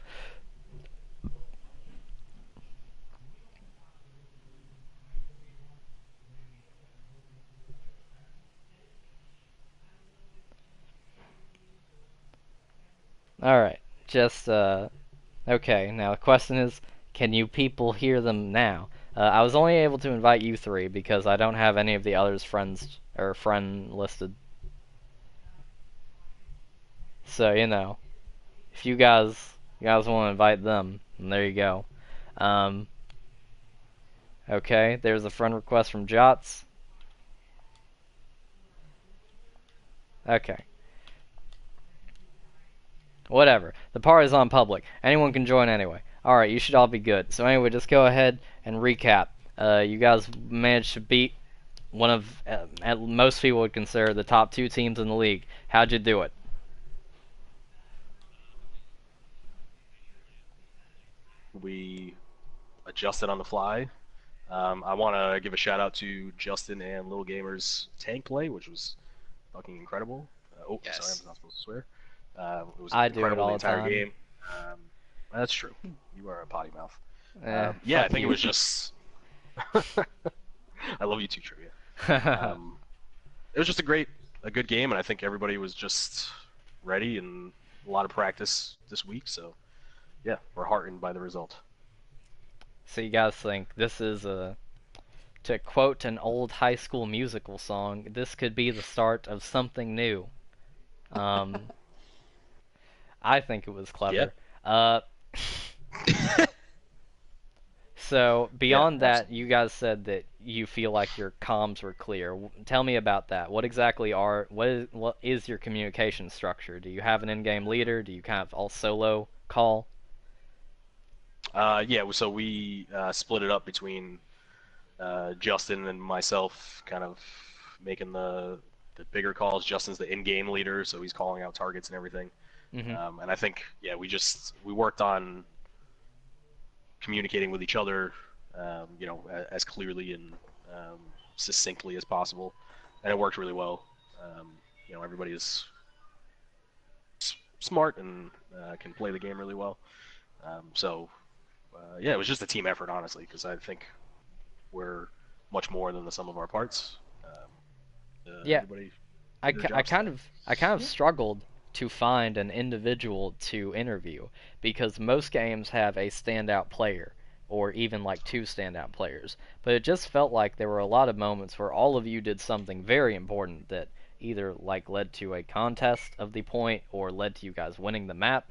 Alright. Just, okay, now the question is, can you people hear them now? I was only able to invite you three because I don't have any of the others friends or friend listed. So, if you guys want to invite them, then there you go. Um, Okay, there's a friend request from Jots. Okay. Whatever. The party's on public. Anyone can join anyway. Alright, you should all be good. So anyway, just go ahead and recap. You guys managed to beat one of, most people would consider, the top 2 teams in the league. How'd you do it? We adjusted on the fly. I want to give a shout out to Justin and Lil Gamer's tank play, which was fucking incredible. Yes. Sorry, I'm not supposed to swear. It was I do it incredible all the the entire time. game. That's true. You are a potty mouth. Eh, Yeah, I fuck think you. it was just. I love you too, trivia. It was just a good game, and I think everybody was just ready and a lot of practice this week. So, yeah, we're heartened by the result. So you guys think this is to quote an old high school musical song, this could be the start of something new. Um, I think it was clever. So beyond that, you guys said that you feel like your comms were clear. Tell me about that. What is your communication structure? Do you have an in-game leader? Do you kind of all solo call? Yeah, so we split it up between Justin and myself, kind of making the bigger calls. Justin's the in-game leader, so he's calling out targets and everything. Mm-hmm. And I think, yeah, we worked on communicating with each other, as clearly and succinctly as possible, and it worked really well. Everybody is smart and can play the game really well. Yeah, it was just a team effort, honestly, because I think we're much more than the sum of our parts. Yeah. Everybody I, did their I jobs. kind of struggled to find an individual to interview because most games have a standout player or even like 2 standout players. But it just felt like there were a lot of moments where all of you did something very important that either like led to a contest of the point or led to you guys winning the map.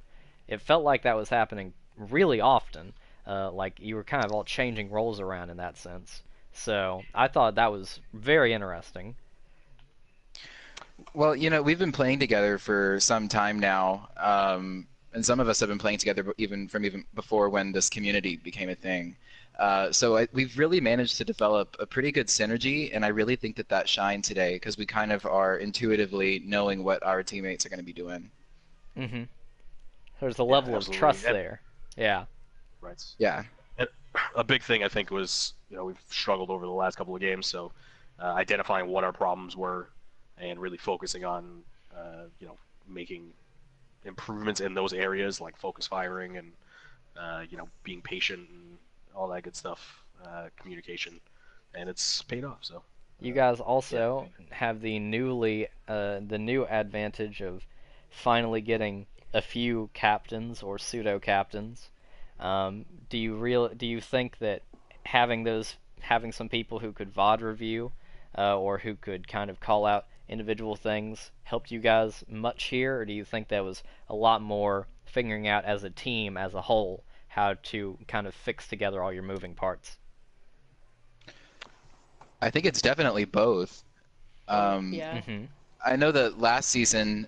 It felt like that was happening really often. Like you were kind of all changing roles around in that sense. So I thought that was very interesting. Well, we've been playing together for some time now, and some of us have been playing together even before when this community became a thing. We've really managed to develop a pretty good synergy, and I really think that shined today because we kind of are intuitively knowing what our teammates are going to be doing. Mm-hmm. There's a level of absolutely. trust there. Yeah. Right. Yeah. And a big thing I think was, we've struggled over the last couple of games, so identifying what our problems were and really focusing on, making improvements in those areas like focus firing and, being patient and all that good stuff, communication, and it's paid off. So You guys also have the new advantage of finally getting a few captains or pseudo captains. Do you think that having some people who could VOD review or who could kind of call out individual things helped you guys much here, or do you think that was a lot more figuring out as a team as a whole how to kind of fix together all your moving parts? I think it's definitely both. Yeah. Mm-hmm. I know that last season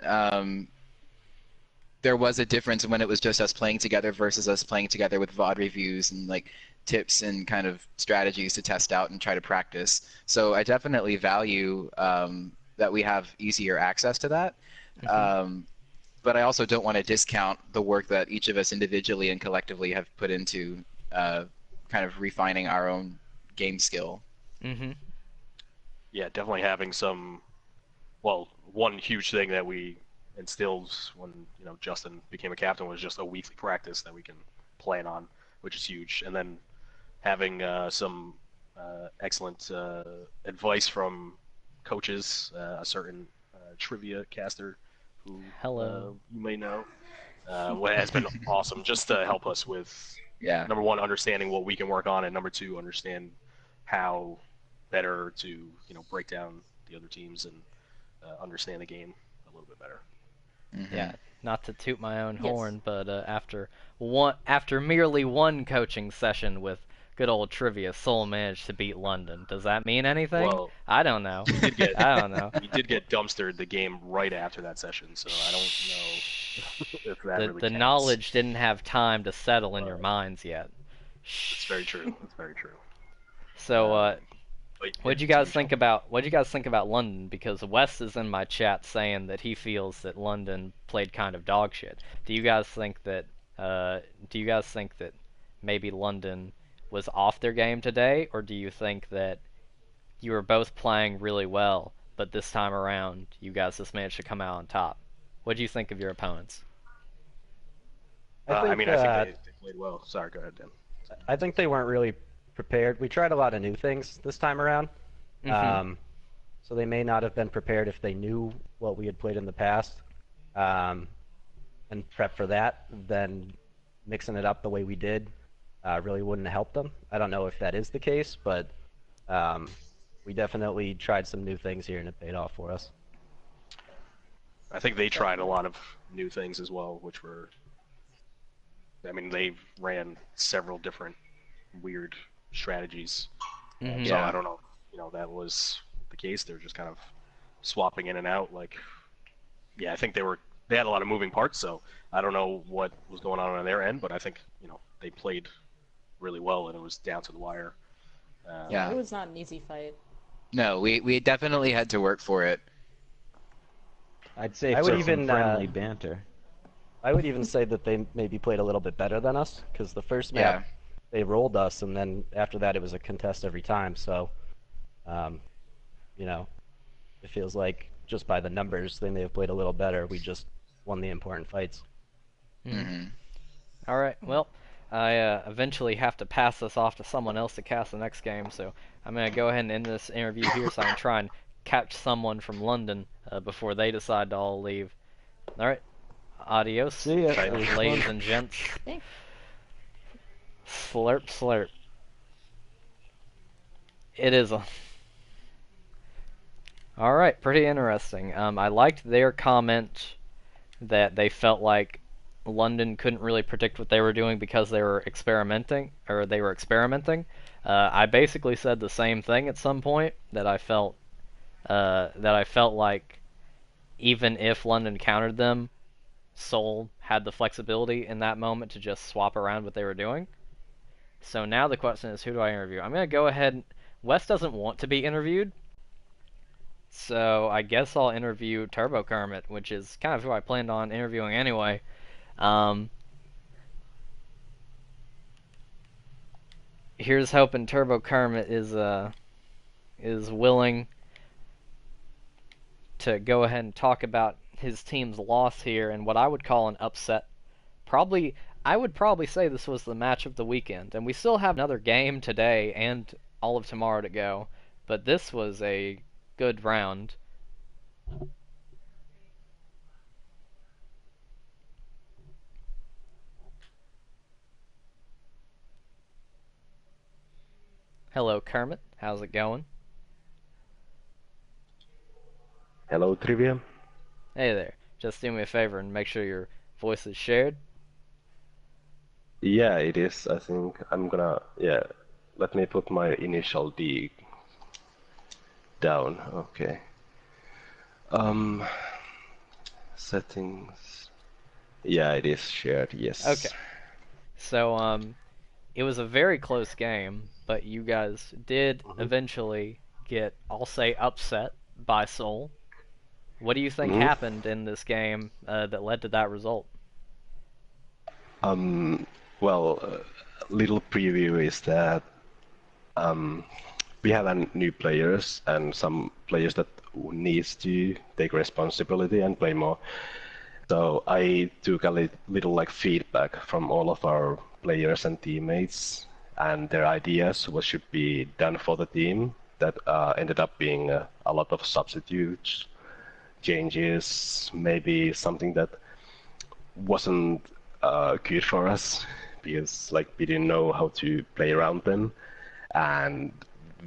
there was a difference when it was just us playing together versus us playing together with VOD reviews and like tips and kind of strategies to test out and try to practice. So I definitely value that we have easier access to that. Mm-hmm. But I also don't want to discount the work that each of us individually and collectively have put into kind of refining our own game skill. Mm-hmm. yeah, definitely having one huge thing that we instilled when Justin became a captain was just a weekly practice that we can plan on, which is huge. And then having some excellent advice from coaches, a certain trivia caster who Hello. you may know, what has been awesome just to help us with Yeah. number one, understanding what we can work on, and number two, understand how better to break down the other teams and understand the game a little bit better. Mm-hmm. Yeah, not to toot my own Yes. horn, but after merely one coaching session with good old trivia. Seoul managed to beat London. Does that mean anything? Well, I don't know. we did get I don't know. we did get dumpstered the game right after that session, so I don't know if that The really the counts. knowledge didn't have time to settle in your minds yet. That's very true. That's very true. So, But, what'd you guys think about London? Because Wes is in my chat saying that he feels that London played kind of dog shit. Do you guys think that maybe London was off their game today, or do you think that you were both playing really well, but this time around you guys just managed to come out on top? What do you think of your opponents? I think they played well. Sorry, go ahead, Dan. I think they weren't really prepared. We tried a lot of new things this time around. Mhm. So they may not have been prepared if they knew what we had played in the past, and prep for that. Then mixing it up the way we did really wouldn't have helped them. I don't know if that is the case, but we definitely tried some new things here, and it paid off for us. I think they tried a lot of new things as well, which were. I mean, they ran several different weird strategies. Mhm. So Yeah. I don't know. That was the case. They were just kind of swapping in and out. I think they had a lot of moving parts. So I don't know what was going on their end, but I think they played really well, and it was down to the wire. Yeah. It was not an easy fight. No, we definitely had to work for it. I'd say I for would even, some friendly banter. I would even say that they maybe played a little bit better than us, because the first map they rolled us, and then after that it was a contest every time. So, it feels like just by the numbers they may have played a little better. We just won the important fights. Mm-hmm. All right. Well, I eventually have to pass this off to someone else to cast the next game, so I'm gonna go ahead and end this interview here, so I can try and catch someone from London before they decide to all leave. All right. Adios, See ya. ladies and gents. Thanks. Slurp, slurp. It is a. All right, pretty interesting. I liked their comment that they felt like London couldn't really predict what they were doing because they were experimenting. I basically said the same thing at some point, that I felt like even if London countered them, Seoul had the flexibility in that moment to just swap around what they were doing. So now the question is, who do I interview? I'm going to go ahead. Wes doesn't want to be interviewed, so I guess I'll interview Turbo Kermit, which is kind of who I planned on interviewing anyway. Here's hoping Turbo Kermit is willing to go ahead and talk about his team's loss here and what I would call an upset. I would probably say this was the match of the weekend, and we still have another game today and all of tomorrow to go, but this was a good round. Hello, Kermit. How's it going? Hello, Trivia. Hey there. Just do me a favor and make sure your voice is shared. Yeah, it is. I think I'm gonna. Yeah, let me put my initial D down. Okay. Settings. Yeah, it is shared. Yes. Okay. So, it was a very close game, but you guys did eventually get, I'll say, upset by Seoul. What do you think happened in this game that led to that result? Well, little preview is that we have new players and some players that needs to take responsibility and play more. So I took a little feedback from all of our players and teammates and their ideas what should be done for the team. That ended up being a lot of substitutes, changes, maybe something that wasn't good for us because we didn't know how to play around them, and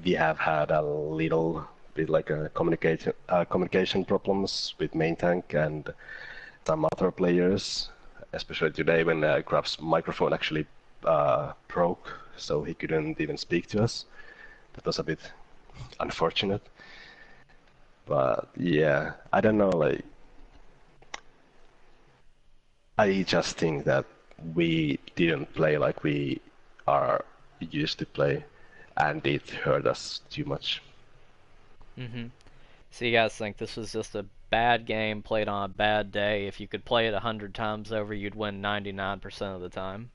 we have had a little bit a communication problems with main tank and some other players, especially today when Grab's microphone actually broke, so he couldn't even speak to us. That was a bit unfortunate. But yeah, I don't know, like, I just think that we didn't play like we are used to play, and it hurt us too much. Mm-hmm. So you guys think this was just a bad game played on a bad day? If you could play it 100 times over, you'd win 99% of the time.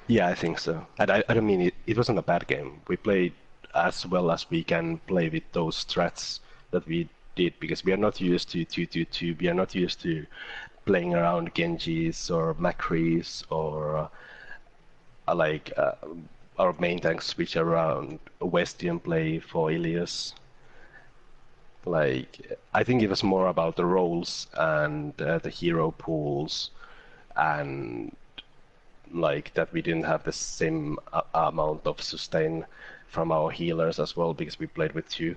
Yeah, I think so. And I don't mean it wasn't a bad game. We played as well as we can play with those threats that we did because we are not used to 2-2-2. We are not used to playing around Genjis or Macris or like our main tanks switch around Westian play for Ilias. Like, I think it was more about the roles and the hero pools and like that we didn't have the same amount of sustain from our healers as well because we played with two.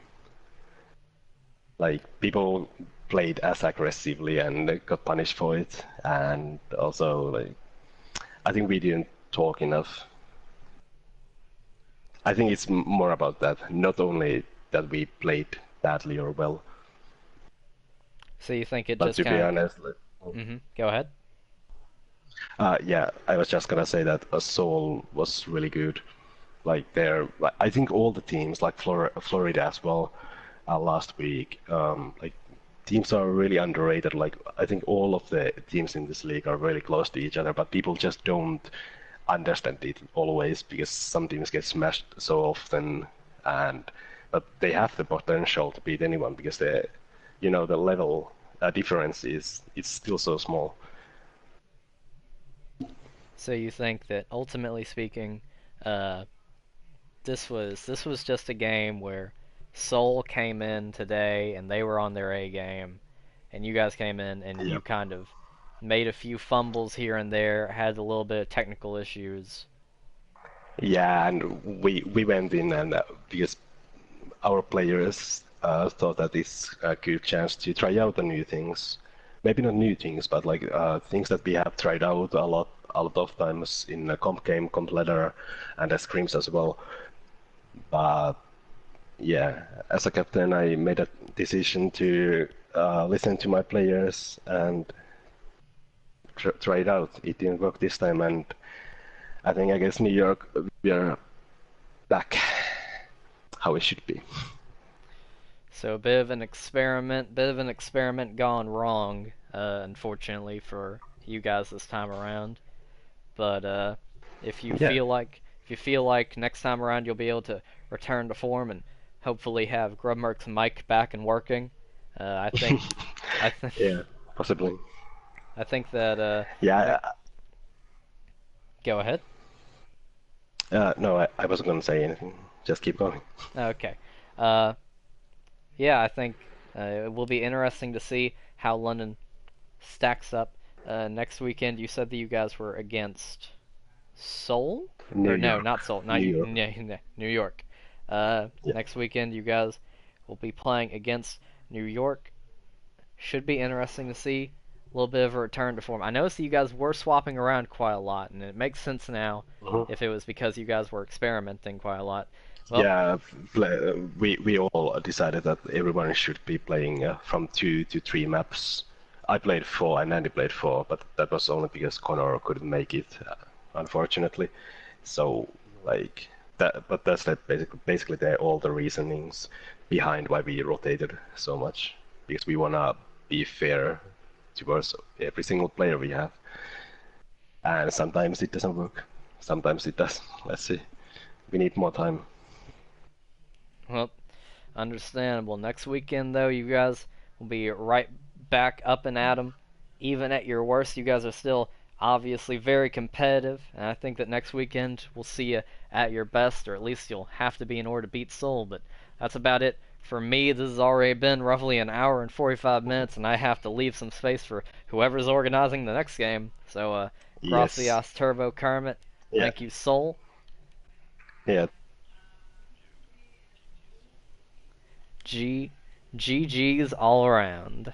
Like people played as aggressively and got punished for it, and also like I think we didn't talk enough. I think it's more about that, not only that we played badly or well, So you think it but just to be kind of... honest, Mm-hmm. Go ahead. yeah, I was just gonna say that Seoul was really good. Like I think all the teams, like Florida as well, last week, like teams are really underrated. Like I think all of the teams in this league are really close to each other, but people just don't understand it always because some teams get smashed so often, and but they have the potential to beat anyone because the level difference is it's still so small. So you think that ultimately speaking, uh, this was just a game where Seoul came in today and they were on their A game, and you guys came in and you Yep. kind of made a few fumbles here and there, had a little bit of technical issues. Yeah, and we went in and because our players thought that it's a good chance to try out the new things. Maybe not new things, but like things that we have tried out a lot of times in the comp game, comp ladder, and the scrims as well. But yeah, as a captain, I made a decision to listen to my players and try it out. It didn't work this time, and I think against New York we are back how it should be. So a bit of an experiment gone wrong, unfortunately for you guys this time around. But if you Yeah. feel like if you feel like next time around you'll be able to return to form and hopefully have Grubmerk's mic back and working, I think I think Yeah, possibly. I think that Yeah, go ahead. no, I wasn't going to say anything. Just keep going. Okay. Uh, yeah, I think it will be interesting to see how London stacks up next weekend. You said that you guys were against Seoul? New Or no, York. not Seoul, not New you, York. New York. Yeah. Next weekend you guys will be playing against New York. Should be interesting to see a little bit of a return to form. I noticed that you guys were swapping around quite a lot, and it makes sense now Mhm. if it was because you guys were experimenting quite a lot. Well, Yeah, we all decided that everyone should be playing from 2 to 3 maps. I played 4 and Andy played 4, but that was only because Connor couldn't make it, unfortunately. So like that, but that's that basically all the reasonings behind why we rotated so much because we wanna be fair towards every single player we have. And sometimes it doesn't work. Sometimes it does. Let's see. We need more time. well, understandable. Next weekend, though, you guys will be right back up and at 'em. Even at your worst, you guys are still obviously very competitive, and I think that next weekend we'll see you at your best, or at least you'll have to be in order to beat Seoul. But that's about it for me. This has already been roughly an hour and 45 minutes, and I have to leave some space for whoever's organizing the next game. So, Yes. gracias, Turbo Kermit. Yeah. Thank you, Soul. Yeah. G GG's all around.